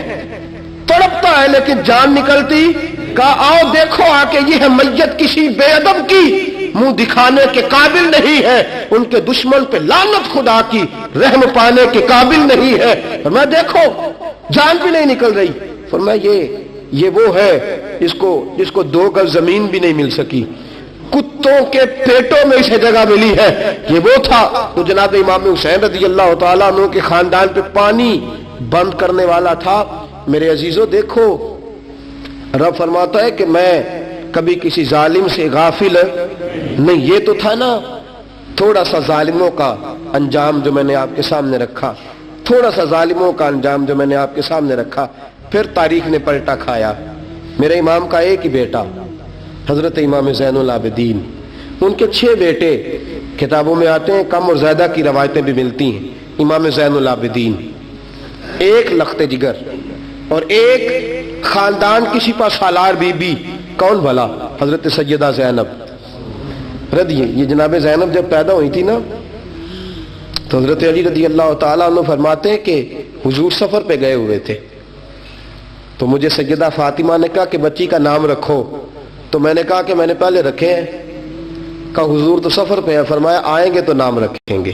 تڑپتا ہے لیکن جان نکلتی۔ کہا آؤ دیکھو آ کے یہ ہے میت کسی بے ادب کی، منہ دکھانے کے قابل نہیں ہے، ان کے دشمن پہ لعنت خدا کی، رحم پانے کے قابل نہیں ہے۔ فرمایا دیکھو جان بھی نہیں نکل رہی۔ فرمایا یہ وہ ہے جس کو 2 گز زمین بھی نہیں مل سکی، کتوں کے پیٹوں میں اسے جگہ ملی ہے، یہ وہ تھا۔ تو جناب امام حسین رضی اللہ تعالیٰ عنہ کے خاندان پہ پانی بند کرنے والا تھا۔ میرے عزیزو دیکھو، رب فرماتا ہے کہ میں کبھی کسی ظالم سے غافل نہیں۔ یہ تو تھا نا تھوڑا سا ظالموں کا انجام جو میں نے آپ کے سامنے رکھا، تھوڑا سا ظالموں کا انجام جو میں نے آپ کے سامنے رکھا، پھر تاریخ نے پلٹا کھایا۔ میرے امام کا ایک ہی بیٹا حضرت امام زین العابدین، ان کے 6 بیٹے کتابوں میں آتے ہیں، کم اور زیادہ کی روایتیں بھی ملتی ہیں۔ امام زین العابدین، ایک لخت جگر، اور ایک خاندان کی سپہ سالار بی بی، کون بھلا؟ حضرت سیدہ زینب یہ جناب زینب جب پیدا ہوئی تھی نا تو حضرت علی رضی اللہ تعالیٰ عنہ فرماتے ہیں کہ حضور سفر پہ گئے ہوئے تھے، تو مجھے سیدہ فاطمہ نے کہا کہ بچی کا نام رکھو، تو میں نے کہا کہ میں نے پہلے رکھے ہیں، کہا حضور تو سفر پہ ہے، فرمایا آئیں گے تو نام رکھیں گے،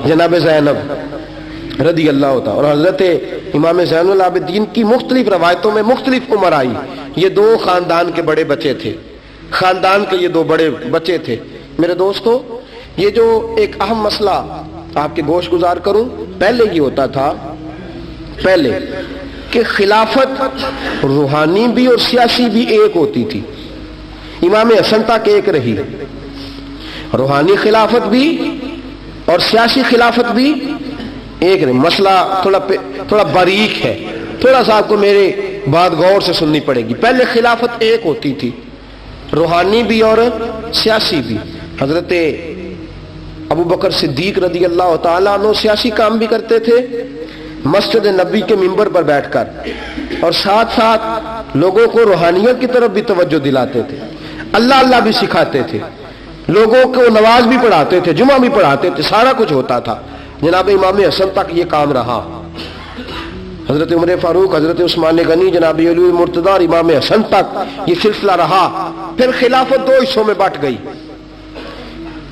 جناب زینب رضی اللہ تعالیٰ. اور حضرت امام زین العابدین کی مختلف روایتوں میں مختلف عمر آئی. یہ دو خاندان کے بڑے بچے تھے، خاندان کے یہ دو بڑے بچے تھے. میرے دوستو، یہ جو ایک اہم مسئلہ آپ کے گوش گزار کروں، پہلے یہ ہوتا تھا پہلے کہ خلافت روحانی بھی اور سیاسی بھی ایک ہوتی تھی. امام حسن تک ایک رہی، روحانی خلافت بھی اور سیاسی خلافت بھی ایک رہی. مسئلہ تھوڑا باریک ہے، تھوڑا سا آپ کو میرے بات غور سے سننی پڑے گی. پہلے خلافت ایک ہوتی تھی، روحانی بھی اور سیاسی بھی. حضرت ابو بکر صدیق رضی اللہ تعالیٰ عنہ سیاسی کام بھی کرتے تھے مسجد نبی کے منبر پر بیٹھ کر، اور ساتھ ساتھ لوگوں کو روحانیت کی طرف بھی توجہ دلاتے تھے، اللہ اللہ بھی سکھاتے تھے، لوگوں کو نماز بھی پڑھاتے تھے، جمعہ بھی پڑھاتے تھے، سارا کچھ ہوتا تھا. جناب امام حسن تک یہ کام رہا. حضرت عمر فاروق، حضرت عثمان غنی، جناب علی مرتضیٰ اور امام حسن تک یہ سلسلہ رہا. پھر خلافت دو حصوں میں بٹ گئی.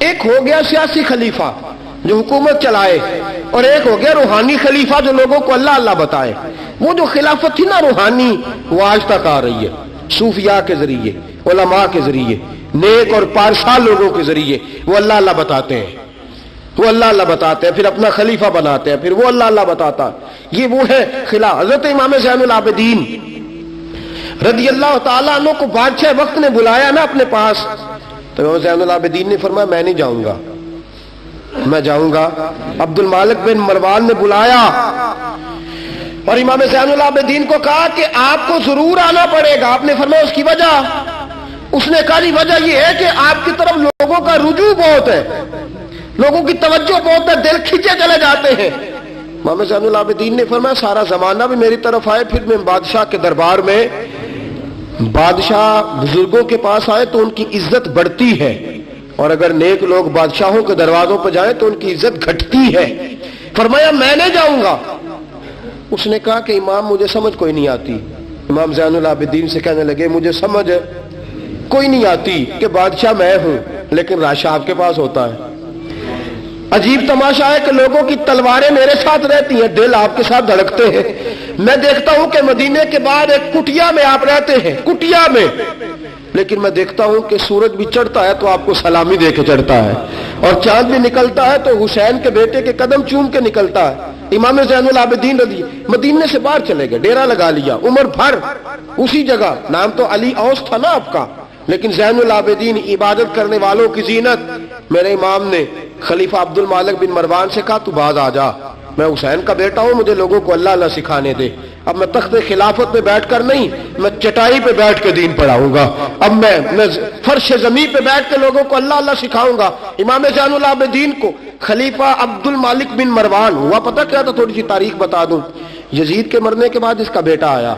ایک ہو گیا سیاسی خلیفہ جو حکومت چلائے، اور ایک ہو گیا روحانی خلیفہ جو لوگوں کو اللہ اللہ بتائے. وہ جو خلافت تھی نا روحانی، وہ آج تک آ رہی ہے، صوفیاء کے ذریعے، علماء کے ذریعے، نیک اور پارسال لوگوں کے ذریعے. وہ اللہ اللہ بتاتے ہیں، وہ اللہ اللہ بتاتے ہیں، پھر اپنا خلیفہ بناتے ہیں، پھر وہ اللہ اللہ بتاتا ہے. یہ وہ ہے خلاف. حضرت امام زین العابدین رضی اللہ تعالیٰ عنہ کو بادشاہ وقت نے بلایا نا اپنے پاس، تو امام زین العابدین نے فرمایا میں نہیں جاؤں گا، میں جاؤں گا. عبد المالک بن مروان نے بلایا اور امام زین العابدین کو کہا کہ آپ کو ضرور آنا پڑے گا. آپ نے فرمایا اس کی وجہ؟ اس نے کہا وجہ یہ ہے کہ آپ کی طرف لوگوں کا رجوع بہت ہے، لوگوں کی توجہ بہت ہے، دل کھینچے چلے جاتے ہیں. امام زین العابدین نے فرمایا سارا زمانہ بھی میری طرف آئے، پھر میں بادشاہ کے دربار میں، بادشاہ بزرگوں کے پاس آئے تو ان کی عزت بڑھتی ہے، اور اگر نیک لوگ بادشاہوں کے دروازوں پہ جائیں تو ان کی عزت گھٹتی ہے. فرمایا میں نہیں جاؤں گا. اس نے کہا کہ امام مجھے سمجھ کوئی نہیں آتی. امام زین العابدین سے کہنے لگے مجھے سمجھ کوئی نہیں آتی کہ بادشاہ میں ہوں لیکن راشا آپ کے پاس ہوتا ہے. عجیب تماشا ہے کہ لوگوں کی تلواریں میرے ساتھ رہتی ہیں، دل آپ کے ساتھ دھڑکتے ہیں. میں دیکھتا ہوں کہ مدینے کے بعد ایک کٹیا میں آپ رہتے ہیں، کٹیا میں، لیکن میں دیکھتا ہوں کہ سورج بھی چڑھتا ہے تو آپ کو سلامی دے کے چڑھتا ہے، اور چاند بھی نکلتا ہے تو حسین کے بیٹے کے قدم چوم کے نکلتا ہے. امام زین العابدین رضی مدینے سے باہر چلے گئے، ڈیرا لگا لیا عمر بھر اسی جگہ. نام تو علی اوس تھا نا آپ کا، لیکن زین العابدین عبادت کرنے والوں کی زینت. میرے امام نے خلیفہ عبد المالک بن مروان سے کہا تو باز آ جا، میں حسین کا بیٹا ہوں، مجھے لوگوں کو اللہ اللہ سکھانے دے. اب میں تخت خلافت پہ بیٹھ کر نہیں، میں چٹائی پہ بیٹھ کے دین پڑھاؤں گا. اب میں فرش زمین پہ بیٹھ کے لوگوں کو اللہ اللہ سکھاؤں گا. امام زین العابدین کو خلیفہ عبد المالک بن مروان ہوا پتہ کیا تھا؟ تھوڑی سی تاریخ بتا دوں. یزید کے مرنے کے بعد اس کا بیٹا آیا،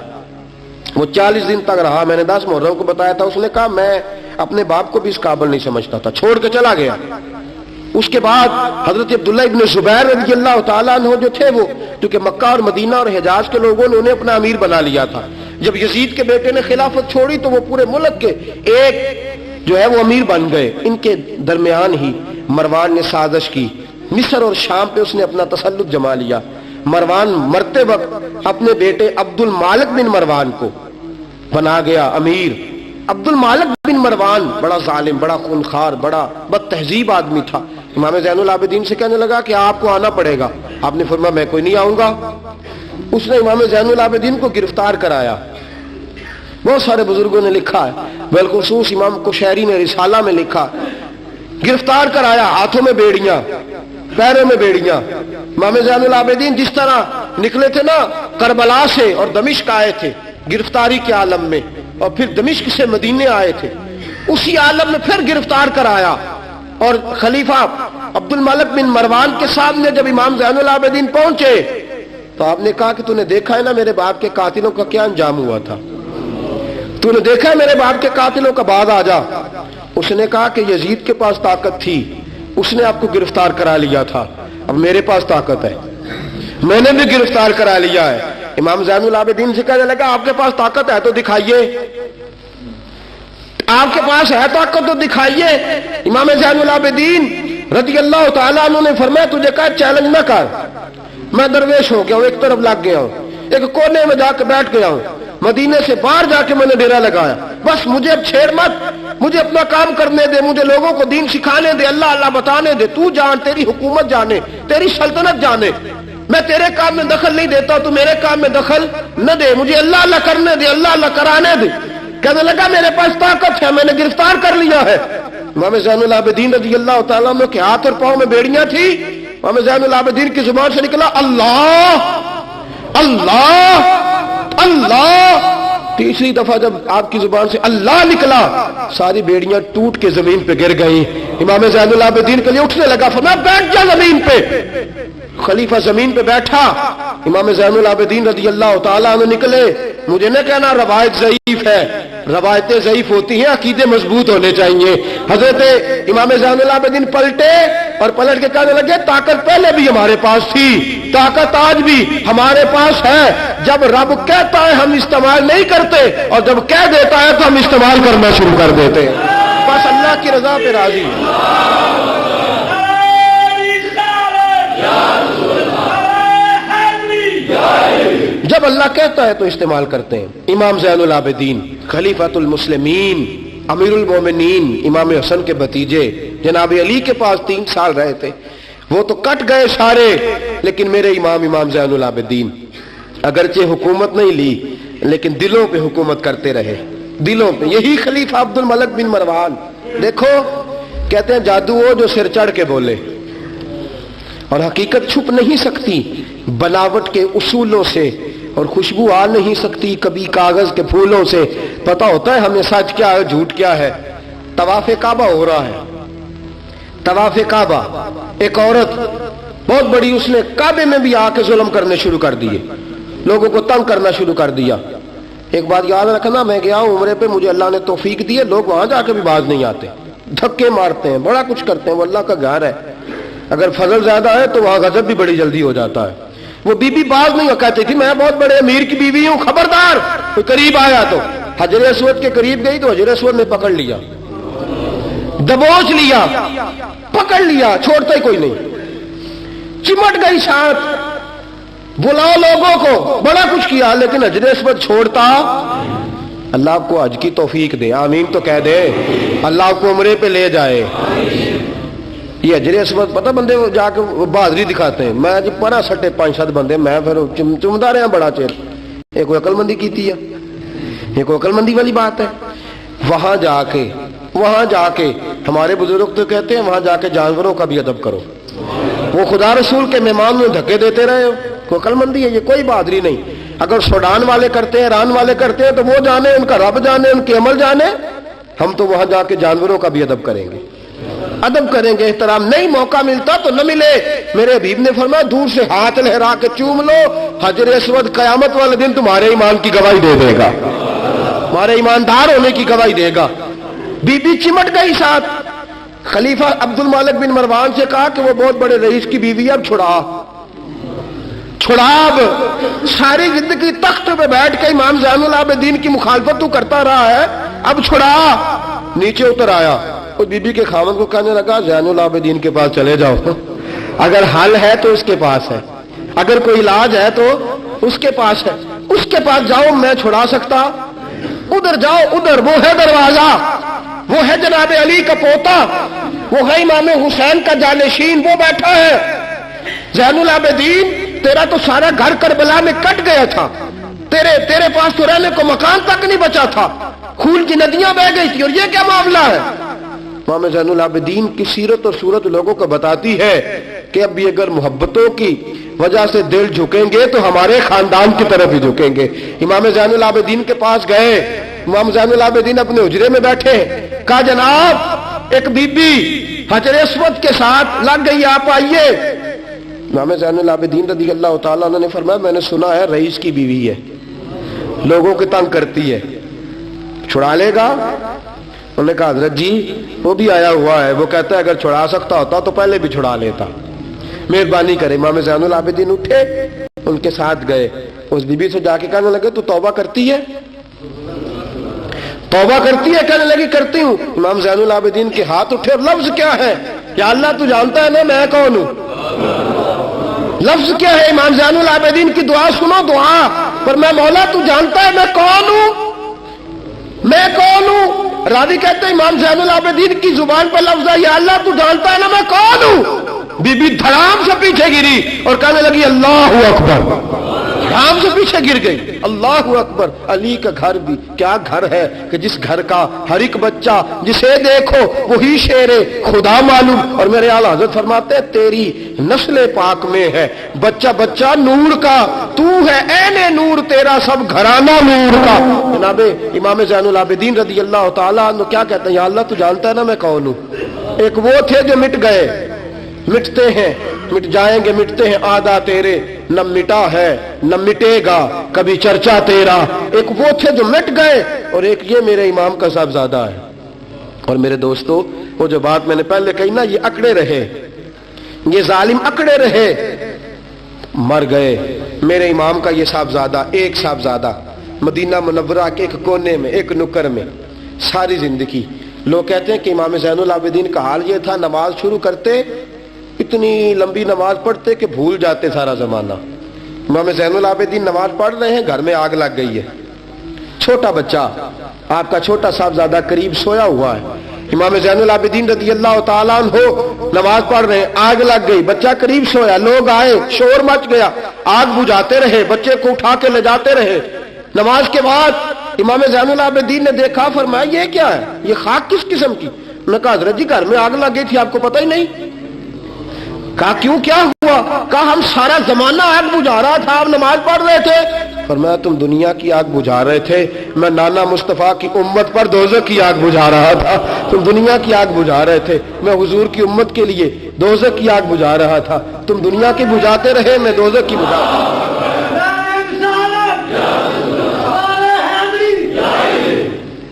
وہ 40 دن تک رہا. میں نے 10 محرم کو بتایا تھا. اس نے کہا میں اپنے باپ کو بھی اس قابل نہیں سمجھتا تھا، چھوڑ کے چلا گیا. اس کے بعد حضرت عبداللہ ابن زبیر رضی اللہ تعالیٰ عنہ جو تھے، وہ کیونکہ مکہ اور مدینہ اور حجاز کے لوگوں نے انہیں اپنا امیر بنا لیا تھا. جب یزید کے بیٹے نے خلافت چھوڑی تو وہ پورے ملک کے ایک جو ہے وہ امیر بن گئے. ان کے درمیان ہی مروان نے سازش کی، مصر اور شام پہ اس نے اپنا تسلط جما لیا. مروان مرتے وقت اپنے بیٹے عبد المالک بن مروان کو بنا گیا امیر. عبد المالک بن مروان بڑا ظالم، بڑا خونخوار، بڑا بد تہذیب آدمی تھا. امام زین العابدین سے کہنے لگا کہ آپ کو آنا پڑے گا. آپ نے فرمایا میں کوئی نہیں آؤں گا. اس نے امام زین العابدین کو گرفتار کرایا. بہت سارے بزرگوں نے لکھا ہے، بالخصوص امام قشیری نے رسالہ میں لکھا، گرفتار کرایا، ہاتھوں میں بیڑیاں، پیروں میں بیڑیاں. امام زین العابدین جس طرح نکلے تھے نا کربلا سے اور دمشق آئے تھے گرفتاری کے عالم میں، اور پھر دمشق سے مدینے آئے تھے، اسی عالم میں پھر گرفتار کرایا. اور خلیفہ عبد المالک بن مروان کے سامنے جب امام زین العابدین پہنچے تو آپ نے کہا کہ تو نے دیکھا ہے نا میرے باپ کے قاتلوں کا کیا انجام ہوا تھا، تو نے دیکھا ہے میرے باپ کے قاتلوں کا، بعد آ جا. اس نے کہا کہ یزید کے پاس طاقت تھی، اس نے آپ کو گرفتار کرا لیا تھا، اب میرے پاس طاقت ہے، میں نے بھی گرفتار کرا لیا ہے. امام زین العابدین سے کہنے لگا آپ کے پاس طاقت ہے تو دکھائیے. آپ کے پاس ہے طاقت تو دکھائیے۔ امام زین العابدین رضی اللہ تعالیٰ عنہ نے فرمایا تجھے کہا چیلنج نہ کر، میں درویش ہو گیا ہوں، ایک طرف لگ گیا ہوں، ایک کونے میں جا کے بیٹھ گیا ہوں، مدینے سے باہر جا کے میں نے ڈیرا لگایا، بس مجھے اب چھیڑ مت، مجھے اپنا کام کرنے دے، مجھے لوگوں کو دین سکھانے دے، اللہ اللہ بتانے دے، تو جان، تیری حکومت جانے، تیری سلطنت جانے، میں تیرے کام میں دخل نہیں دیتا، تو میرے کام میں دخل نہ دے، مجھے اللہ اللہ کرنے دے، اللہ اللہ کرانے دے۔ کہنے لگا میرے پاس طاقت ہے، میں نے گرفتار کر لیا ہے۔ امام زین العابدین رضی اللہ تعالیٰ عنہ کے ہاتھ اور پاؤں میں بیڑیاں تھی، امام زین العابدین کی زبان سے نکلا اللہ اللہ اللہ۔ تیسری دفعہ جب آپ کی زبان سے اللہ نکلا، ساری بیڑیاں ٹوٹ کے زمین پہ گر گئیں۔ امام زین العابدین کے لیے اٹھنے لگا، فرمایا بیٹھ جا زمین پہ۔ خلیفہ زمین پہ بیٹھا، امام زین العابدین رضی اللہ تعالیٰ عنہ نکلے۔ مجھے نہ کہنا روایت ضعیف ہے، روایتیں ضعیف ہوتی ہیں، عقیدے مضبوط ہونے چاہیے۔ حضرت امام زین العابدین پلٹے اور پلٹ کے کہنے لگے طاقت پہلے بھی ہمارے پاس تھی، طاقت آج بھی ہمارے پاس ہے، جب رب کہتا ہے ہم استعمال نہیں کرتے، اور جب کہہ دیتا ہے تو ہم استعمال کرنا شروع کر دیتے ہیں۔ بس اللہ کی رضا پہ راضی۔ جب اللہ کہتا ہے تو استعمال کرتے ہیں۔ امام زین العابدین خلیفۃ المسلمین امیر المومنین امام حسن کے بھتیجے جناب علی کے پاس 3 سال رہے تھے، وہ تو کٹ گئے سارے، لیکن میرے امام زین العابدین اگرچہ حکومت نہیں لی لیکن دلوں پہ حکومت کرتے رہے، دلوں پہ۔ یہی خلیفہ عبد الملک بن مروان، دیکھو کہتے ہیں جادو ہو جو سر چڑھ کے بولے، اور حقیقت چھپ نہیں سکتی بناوٹ کے اصولوں سے، اور خوشبو آ نہیں سکتی کبھی کاغذ کے پھولوں سے۔ پتہ ہوتا ہے ہمیں سچ کیا ہے جھوٹ کیا ہے۔ طواف کعبہ ہو رہا ہے، طواف کعبہ، ایک عورت بہت بڑی، اس نے کعبے میں بھی آ کے ظلم کرنے شروع کر دیے، لوگوں کو تنگ کرنا شروع کر دیا۔ ایک بات یاد رکھنا، میں گیا ہوں عمرے پہ، مجھے اللہ نے توفیق دی ہے، لوگ وہاں جا کے بھی باز نہیں آتے، دھکے مارتے ہیں، بڑا کچھ کرتے ہیں، وہ اللہ کا گھر ہے، اگر فضل زیادہ ہے تو وہاں غضب بھی بڑی جلدی ہو جاتا ہے۔ وہ بی بی باز نہیں ہو، کہتی تھی میں بہت بڑے امیر کی بیوی ہوں، خبردار کوئی قریب آیا تو۔ حجر اسود کے قریب گئی تو حجر اسود نے پکڑ لیا، دبوچ لیا، پکڑ لیا، چھوڑتا ہی کوئی نہیں، چمٹ گئی ساتھ، بلاؤ لوگوں کو، بڑا کچھ کیا، لیکن حجر اسود چھوڑتا۔ اللہ آپ کو حج کی توفیق دے، آمین تو کہہ دے، اللہ آپ کو عمرے پہ لے جائے۔ یہ حجر اسود پتہ بندے جا کے بہادری دکھاتے ہیں، میں جب پڑا سٹے 5-7 بندے، میں پھر چمدا رہا بڑا چیر، یہ کوئی عقل مندی کی ہے، یہ کوئی عقل مندی والی بات ہے۔ وہاں جا کے ہمارے بزرگ تو کہتے ہیں وہاں جا کے جانوروں کا بھی ادب کرو، وہ خدا رسول کے مہمان میں دھکے دیتے رہے ہو، کوئی عقل مندی ہے، یہ کوئی بہادری نہیں۔ اگر سوڈان والے کرتے ہیں، ایران والے کرتے ہیں، تو وہ جانے، ان کا رب جانے، ان کے عمل جانے، ہم تو وہاں جا کے جانوروں کا بھی ادب کریں گے، ادب کریں گے، احترام۔ نہیں موقع ملتا تو نہ ملے، میرے حبیب نے فرمایا دور سے ہاتھ لہرا کے چوم لو، حجر اسود قیامت والے دن تمہارے ایمان کی گواہی دے دے گا، تمہارے ایماندار ہونے کی گواہی دے گا۔ بی بی چمٹ گئی ساتھ، خلیفہ عبد الملک بن مروان سے کہا کہ وہ بہت بڑے رئیس کی بیوی ہے، اب چھڑا، اب ساری زندگی تخت پہ بیٹھ کے امام زین العابدین کی مخالفت تو کرتا رہا ہے، اب چھڑا۔ نیچے اتر آیا، اس بی بی کے خاوند کو کہنے لگا زین العابدین کے پاس چلے جاؤ، اگر حل ہے تو اس کے پاس ہے، اگر کوئی علاج ہے تو اس کے پاس ہے، اس کے پاس جاؤ، میں چھڑا سکتا، ادھر جاؤ، ادھر وہ ہے دروازہ، وہ ہے جناب علی کا پوتا، وہ ہے امام حسین کا جانشین، وہ بیٹھا ہے۔ زین العابدین تیرا تو سارا گھر کربلا میں کٹ گیا تھا، تیرے پاس تو رہنے کو مکان تک نہیں بچا تھا، خون کی ندیاں بہ گئی تھی، اور یہ کیا معاملہ ہے؟ امام زین العابدین کی سیرت اور صورت لوگوں کو بتاتی ہے کہ اب بھی اگر محبتوں کی وجہ سے دل جھکیں گے تو ہمارے خاندان کی طرف ہی جھکیں گے۔ امام زین العابدین کے پاس گئے، امام زین العابدین اپنے حجرے میں بیٹھے، کہا جناب ایک بی بی حجر اسود کے ساتھ لگ گئی، آپ آئیے۔ امام زین العابدین رضی اللہ تعالیٰ عنہ نے فرمایا میں نے سنا ہے رئیس کی بیوی ہے، لوگوں کے تنگ کرتی ہے، چھڑا لے گا؟ انہوں نے کہا حضرت جی وہ بھی آیا ہوا ہے، وہ کہتا ہے اگر چھڑا سکتا ہوتا تو پہلے بھی چھڑا لیتا، مہربانی کرے۔ امام زین العابدین اٹھے، ان کے ساتھ گئے، اس بی بی سے جا کے کہنے لگے تو توبہ کرتی ہے؟ توبہ کرتی ہے؟ کہنے لگی کرتی ہوں۔ امام زین العابدین کے ہاتھ اٹھے اور لفظ کیا ہے؟ یا اللہ تو جانتا ہے نا میں کون ہوں۔ لفظ کیا ہے؟ امام زین العابدین کی دعا سنو، دعا پر میں مولا تو جانتا ہے میں کون ہوں، میں کون ہوں۔ راوی کہتے ہیں امام زین العابدین کی زبان پر لفظ ہے یا اللہ تو جانتا ہے نا میں کون ہوں۔ بی بی دھڑام سے پیچھے گری اور کہنے لگی اللہ اکبر، دھڑام سے پیچھے گر گئی۔ اللہ اکبر۔ علی کا گھر بھی کیا گھر ہے کہ جس گھر کا ہر ایک بچہ جسے دیکھو وہی شیر خدا معلوم۔ اور میرے اعلیٰ حضرت فرماتے ہیں تیری نسل پاک میں ہے بچہ بچہ نور کا، تو ہے عین نور، تیرا سب گھرانہ نور کا۔ جناب امام زین العابدین رضی اللہ تعالیٰ عنہ کیا کہتے ہیں؟ یا اللہ تو جانتا ہے نا میں کون ہوں۔ ایک وہ تھے جو مٹ گئے، مٹتے ہیں، مٹ جائیں گے، مٹتے ہیں آدھا تیرے، نہ مٹا ہے نہ مٹے گا کبھی چرچا تیرا۔ ایک وہ تھے جو مٹ گئے اور ایک یہ میرے امام کا صاحبزادہ ہے۔ اور میرے دوستو وہ جو بات میں نے پہلے کہی نا، یہ اکڑے رہے، یہ ظالم اکڑے رہے، مر گئے۔ میرے امام کا یہ صاحبزادہ، ایک صاحبزادہ مدینہ منورہ کے ایک کونے میں، ایک نکر میں ساری زندگی۔ لوگ کہتے ہیں کہ امام زین العابدین کا حال یہ تھا، نماز شروع کرتے اتنی لمبی نماز پڑھتے کہ بھول جاتے سارا زمانہ۔ امام زین العابدین نماز پڑھ رہے ہیں، گھر میں آگ لگ گئی ہے، چھوٹا بچہ آپ کا چھوٹا صاحبزادہ قریب سویا ہوا ہے۔ امام زین العابدین رضی اللہ تعالیٰ عنہ نماز پڑھ رہے ہیں، آگ لگ گئی، بچہ قریب سویا، لوگ آئے، شور مچ گیا، آگ بجھاتے رہے، بچے کو اٹھا کے لے جاتے رہے۔ نماز کے بعد امام زین العابدین نے دیکھا، فرمایا یہ کیا ہے، یہ خاک کس قسم کی؟ انہوں نے کہا حضرت جی گھر میں آگ لگ گئی تھی، آپ کو پتہ ہی نہیں؟ کہا کیوں، کیا ہوا؟ کہا ہم سارا زمانہ آگ بجھا رہا تھا، آپ نماز پڑھ رہے تھے۔ فرمایا تم دنیا کی آگ بجھا رہے تھے، میں نانا مصطفیٰ کی امت پر دوزخ کی آگ بجھا رہا تھا۔ تم دنیا کی آگ بجھا رہے تھے، میں حضور کی امت کے لیے دوزخ کی آگ بجھا رہا تھا۔ تم دنیا کی بجھاتے رہے، میں دوزخ کی بجھا رہا تھا۔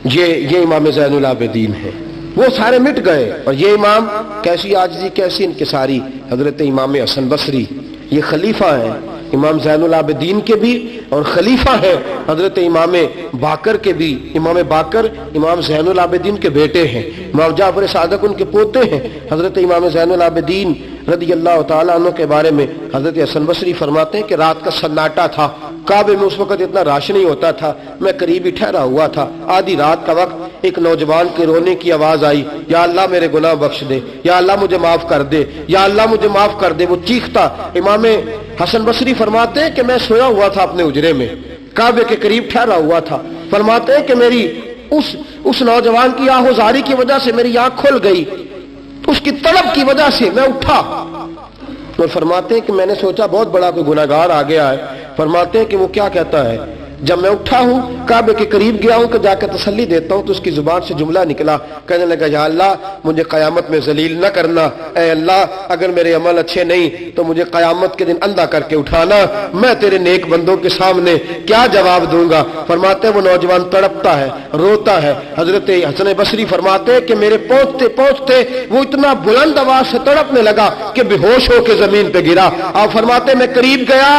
یہ امام زین العابدین ہے، وہ سارے مٹ گئے۔ اور یہ امام کیسی عاجزی، کیسی انکساری، حضرت امام حسن بصری، یہ خلیفہ ہیں امام زین العابدین کے بھی اور خلیفہ ہیں حضرت امام باقر کے بھی۔ امام باقر امام زین العابدین کے بیٹے ہیں، امام جعفر صادق ان کے پوتے ہیں۔ حضرت امام زین العابدین رضی اللہ تعالیٰ عنہ کے بارے میں حضرت حسن بصری فرماتے ہیں کہ رات کا سناٹا تھا، کعبے میں اس وقت اتنا رش نہیں ہوتا تھا، میں قریب ہی ٹھہرا ہوا تھا، آدھی رات کا وقت ایک نوجوان کے رونے کی آواز آئی، یا اللہ میرے گناہ بخش دے، یا اللہ مجھے معاف کر دے، یا اللہ مجھے معاف کر دے، وہ چیختا۔ امام حسن بصری فرماتے ہیں کہ میں سویا ہوا تھا اپنے اجرے میں، کعبے کے قریب ٹھہرا ہوا تھا۔ فرماتے ہیں کہ میری اس نوجوان کی آہوزاری کی وجہ سے میری آنکھ کھل گئی، اس کی طلب کی وجہ سے میں اٹھا۔ اور فرماتے ہیں کہ میں نے سوچا بہت بڑا کوئی گناہگار آ گیا ہے۔ فرماتے ہیں کہ وہ کیا کہتا ہے، جب میں اٹھا ہوں کعبے کے قریب گیا ہوں کہ جا کے تسلی دیتا ہوں تو اس کی زبان سے جملہ نکلا، کہنے لگا یا اللہ مجھے قیامت میں ذلیل نہ کرنا، اے اللہ اگر میرے عمل اچھے نہیں تو مجھے قیامت کے دن اندھا کر کے اٹھانا، میں تیرے نیک بندوں کے سامنے کیا جواب دوں گا۔ فرماتے ہیں وہ نوجوان تڑپتا ہے، روتا ہے۔ حضرت حسن بصری فرماتے ہیں کہ میرے پہنچتے پہنچتے وہ اتنا بلند آواز سے تڑپنے لگا کہ بے ہوش ہو کے زمین پہ گرا۔ آپ فرماتے ہیں میں قریب گیا،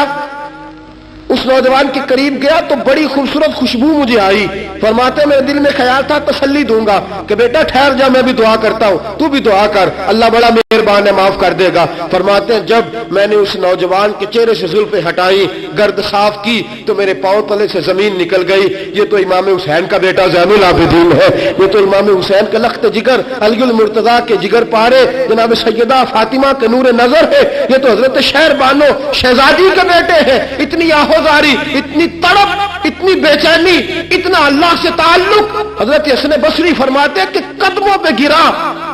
اس نوجوان کے قریب گیا تو بڑی خوبصورت خوشبو مجھے آئی۔ فرماتے میرے دل میں خیال تھا تسلی دوں گا کہ بیٹا ٹھہر جا، میں بھی دعا کرتا ہوں، تو بھی دعا کر، اللہ بڑا مہربان ہے، معاف کر دے گا۔ فرماتے ہیں جب میں نے اس نوجوان کے چہرے سے زلفیں ہٹائی، گرد صاف کی تو میرے پاؤں تلے سے زمین نکل گئی۔ یہ تو امام حسین کا بیٹا زین العابدین ہے، یہ تو امام حسین کا لخت جگر، علی المرتضیٰ کے جگر پارے جناب سیدہ فاطمہ کے نور نظر ہے، یہ تو حضرت شہر بانو شہزادی کے بیٹے ہیں۔ اتنی آہوزاری، اتنی تڑپ، اتنی بے چینی، اتنا اللہ سے تعلق۔ حضرت حسن بصری فرماتے کہ قدموں پہ گرا،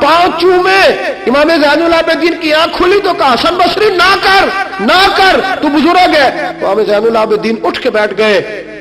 پاؤں چومے، امام زین العابدین کی آنکھ کھلی تو کہا حسن بصری نہ کر، نہ کر، تو بزرگ ہے۔ امام زین العابدین اٹھ کے بیٹھ گئے۔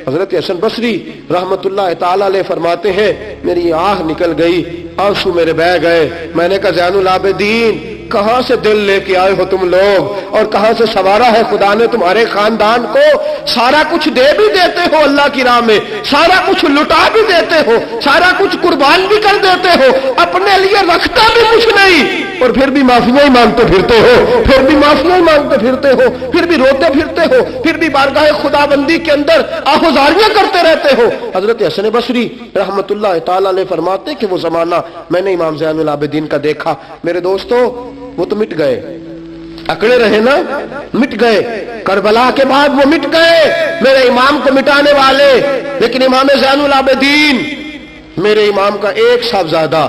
حضرت حسن بصری رحمت اللہ تعالی علیہ فرماتے ہیں میری آہ نکل گئی، آنسو میرے بہہ گئے۔ میں نے کہا زین العابدین کہاں سے دل لے کے آئے ہو تم لوگ، اور کہاں سے سنوارا ہے خدا نے تمہارے خاندان کو؟ سارا کچھ دے بھی دیتے ہو اللہ کی راہ میں، سارا کچھ لٹا بھی دیتے ہو، سارا کچھ قربان بھی کر دیتے ہو، اپنے لیے رکھتا بھی کچھ نہیں، اور پھر بھی معافیاں ہی مانگتے پھرتے ہو، پھر بھی معافیاں ہی مانگتے پھرتے ہو، پھر بھی روتے پھرتے ہو، پھر بھی بارگاہ خدا بندی کے اندر آہوزاریاں کرتے رہتے ہو۔ حضرت حسن بصری رحمت اللہ تعالی علیہ فرماتے کہ وہ زمانہ میں نے امام زین العابدین کا دیکھا، میرے دوستو وہ تو مٹ گئے، اکڑے رہے نا، مٹ گئے، کربلا کے بعد وہ مٹ گئے میرے امام کو مٹانے والے، لیکن امام زین العابدین میرے امام کا ایک صاحبزادہ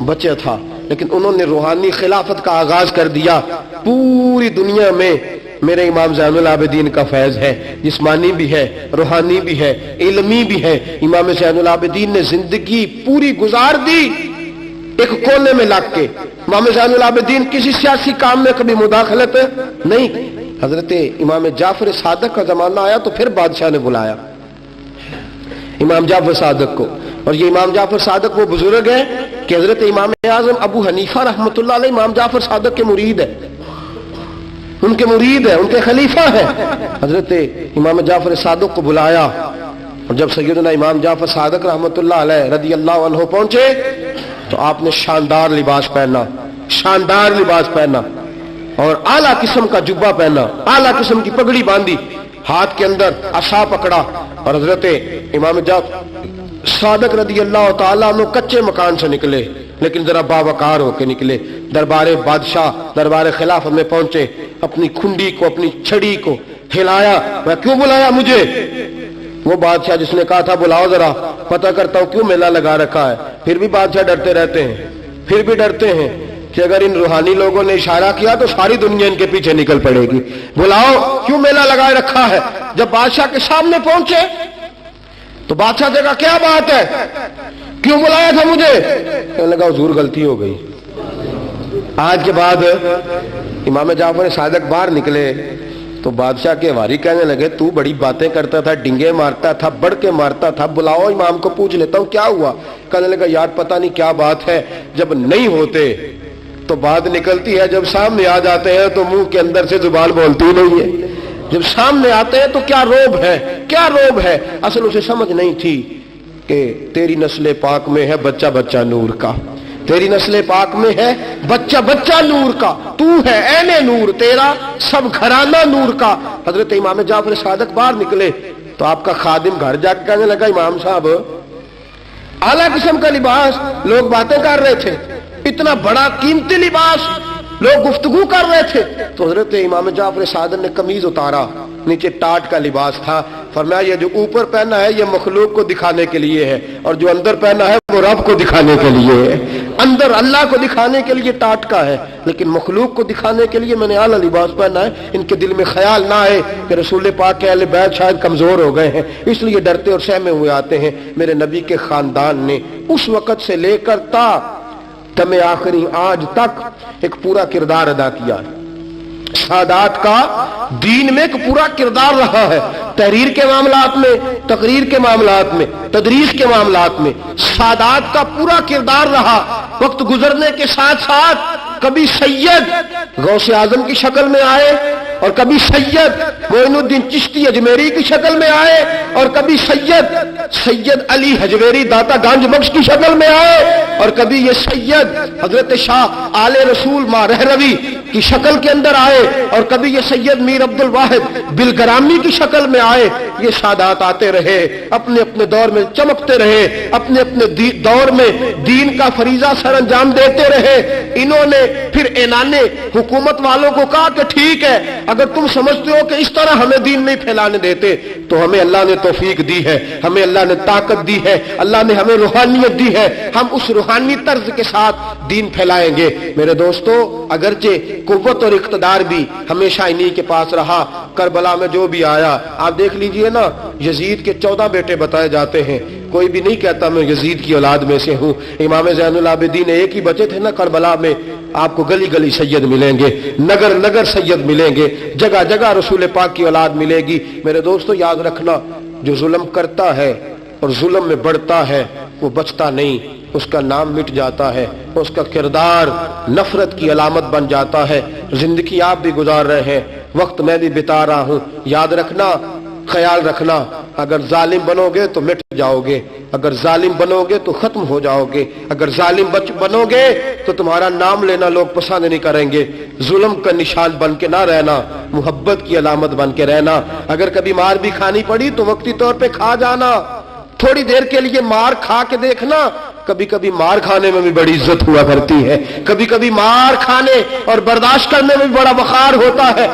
بچے تھا، لیکن انہوں نے روحانی خلافت کا آغاز کر دیا۔ پوری دنیا میں میرے امام زین العابدین کا فیض ہے، جسمانی بھی ہے، روحانی بھی ہے، علمی بھی ہے۔ امام زین العابدین نے زندگی پوری گزار دی ایک کونے میں لگ کے۔ امام زین العابدین کسی سیاسی کام میں کبھی مداخلت نہیں۔ حضرت امام جعفر صادق کا زمانہ آیا تو پھر بادشاہ نے بلایا امام جعفر صادق کو، اور یہ امام جعفر صادق وہ بزرگ ہیں کہ حضرت امام اعظم ابو حنیفہ رحمۃ اللہ علیہ امام جعفر صادق کے مرید ہے، ان کے مرید ہے، ان کے خلیفہ ہے۔ حضرت امام جعفر صادق کو بلایا، اور جب سیدنا امام جعفر صادق رحمۃ اللہ علیہ رضی اللہ عنہ پہنچے تو آپ نے شاندار لباس پہنا، شاندار لباس پہنا، اور اعلیٰ قسم کا جبہ پہنا، اعلیٰ قسم کی پگڑی باندھی، ہاتھ کے اندر عصا پکڑا، اور حضرت امام جعفر صادق رضی اللہ تعالیٰ عنہ کچے مکان سے نکلے، لیکن ذرا باوقار ہو کے نکلے، دربار بادشاہ دربار خلافت میں پہنچے، اپنی کھنڈی کو اپنی چھڑی کو ہلایا، میں کیوں بلایا مجھے؟ وہ بادشاہ جس نے کہا تھا بلاؤ ذرا پتہ کرتا ہوں کیوں میلہ لگا رکھا ہے۔ پھر بھی بادشاہ ڈرتے رہتے ہیں، پھر بھی ڈرتے ہیں کہ اگر ان روحانی لوگوں نے اشارہ کیا تو ساری دنیا ان کے پیچھے نکل پڑے گی، بلاؤ کیوں میلہ لگا رکھا ہے۔ جب بادشاہ کے سامنے پہنچے تو بادشاہ نے کہا کیا بات ہے، کیوں بلایا تھا مجھے؟ کہنے لگا حضور غلطی ہو گئی۔ آج کے بعد امام جعفر صادق باہر نکلے تو بادشاہ کے واری کہنے لگے تو بڑی باتیں کرتا تھا، ڈنگے مارتا تھا، بڑھ کے مارتا تھا، بلاؤ امام کو پوچھ لیتا ہوں کیا ہوا۔ کہنے لگا یار پتہ نہیں کیا بات ہے، جب نہیں ہوتے تو بات نکلتی ہے، جب سامنے آ جاتے ہیں تو منہ کے اندر سے زبان بولتی نہیں ہے، جب سامنے آتے ہیں تو کیا روب ہے، کیا روب ہے۔ اصل اسے سمجھ نہیں تھی کہ تیری نسل پاک میں ہے بچہ بچہ نور کا، تیری نسل پاک میں ہے بچہ بچہ نور کا، تو ہے عین نور، تیرا سب گھرانہ نور کا۔ حضرت امام جعفر صادق باہر نکلے تو آپ کا خادم گھر جا کے کہنے لگا امام صاحب اعلیٰ قسم کا لباس، لوگ باتیں کر رہے تھے، اتنا بڑا قیمتی لباس، لوگ گفتگو کر رہے تھے۔ تو حضرت امام جعفر صادق نے قمیض اتارا، نیچے ٹاٹ کا لباس تھا، فرمایا یہ جو اوپر پہنا ہے یہ مخلوق کو دکھانے کے لیے ہے، اور جو اندر پہنا ہے وہ رب کو دکھانے کے لیے ہے۔ اندر اللہ کو دکھانے کے لیے ٹاٹ کا ہے، لیکن مخلوق کو دکھانے کے لیے میں نے اعلیٰ لباس پہنا ہے۔ ان کے دل میں خیال نہ آئے کہ رسول پاک کے اہل بیت شاید کمزور ہو گئے ہیں، اس لیے ڈرتے اور سہمے ہوئے آتے ہیں۔ میرے نبی کے خاندان نے اس وقت سے لے کر تا دم آخری آج تک ایک پورا کردار ادا کیا ہے۔ سادات کا دین میں ایک پورا کردار رہا ہے، تحریر کے معاملات میں، تقریر کے معاملات میں، تدریس کے معاملات میں سادات کا پورا کردار رہا۔ وقت گزرنے کے ساتھ ساتھ کبھی سید غوث اعظم کی شکل میں آئے، اور کبھی سید معین الدین چشتی اجمیری کی شکل میں آئے، اور کبھی سید علی حجویری داتا گنج بخش کی شکل میں آئے، اور کبھی یہ سید حضرت شاہ آل رسول ماں رہروی کی شکل کے اندر آئے، اور کبھی یہ سید میر عبد الواحد بلگرامی کی شکل میں آئے۔ یہ سادات آتے رہے، اپنے اپنے دور میں چمکتے رہے، اپنے اپنے دور میں دین کا فریضہ سر انجام دیتے رہے۔ انہوں نے پھر اعلان حکومت والوں کو کہا کہ ٹھیک ہے، اگر تم سمجھتے ہو کہ اس طرح ہمیں دین نہیں پھیلانے دیتے تو ہمیں اللہ نے توفیق دی ہے، ہمیں اللہ نے طاقت دی ہے، اللہ نے ہمیں روحانیت دی ہے، ہم اس روحانی طرز کے ساتھ دین پھیلائیں گے۔ میرے دوستو اگرچہ قوت اور اقتدار بھی ہمیشہ انہی کے پاس رہا، کربلا میں جو بھی آیا آپ دیکھ لیجئے نا، یزید کے 14 بیٹے بتائے جاتے ہیں، کوئی بھی نہیں کہتا میں یزید کی اولاد میں سے ہوں۔ امام زین العابدین ایک ہی بچے تھے نا کربلا میں، آپ کو گلی گلی سید ملیں گے، نگر نگر سید ملیں گے، جگہ جگہ رسول پاک کی اولاد ملے گی۔ میرے دوستو یاد رکھنا، جو ظلم کرتا ہے اور ظلم میں بڑھتا ہے وہ بچتا نہیں، اس کا نام مٹ جاتا ہے، اس کا کردار نفرت کی علامت بن جاتا ہے۔ زندگی آپ بھی گزار رہے ہیں، وقت میں بھی بتا رہا ہوں، یاد رکھنا، خیال رکھنا، اگر ظالم بنو گے تو مٹ جاؤ گے، اگر ظالم بنو گے تو ختم ہو جاؤ گے، اگر ظالم بنو گے تو تمہارا نام لینا لوگ پسند نہیں کریں گے۔ ظلم کا نشان بن کے نہ رہنا، محبت کی علامت بن کے رہنا۔ اگر کبھی مار بھی کھانی پڑی تو وقتی طور پہ کھا جانا، تھوڑی دیر کے لیے مار کھا کے دیکھنا، کبھی کبھی مار کھانے میں بھی بڑی عزت ہوا کرتی ہے، کبھی کبھی مار کھانے اور برداشت کرنے میں بھی بڑا وقار ہوتا ہے۔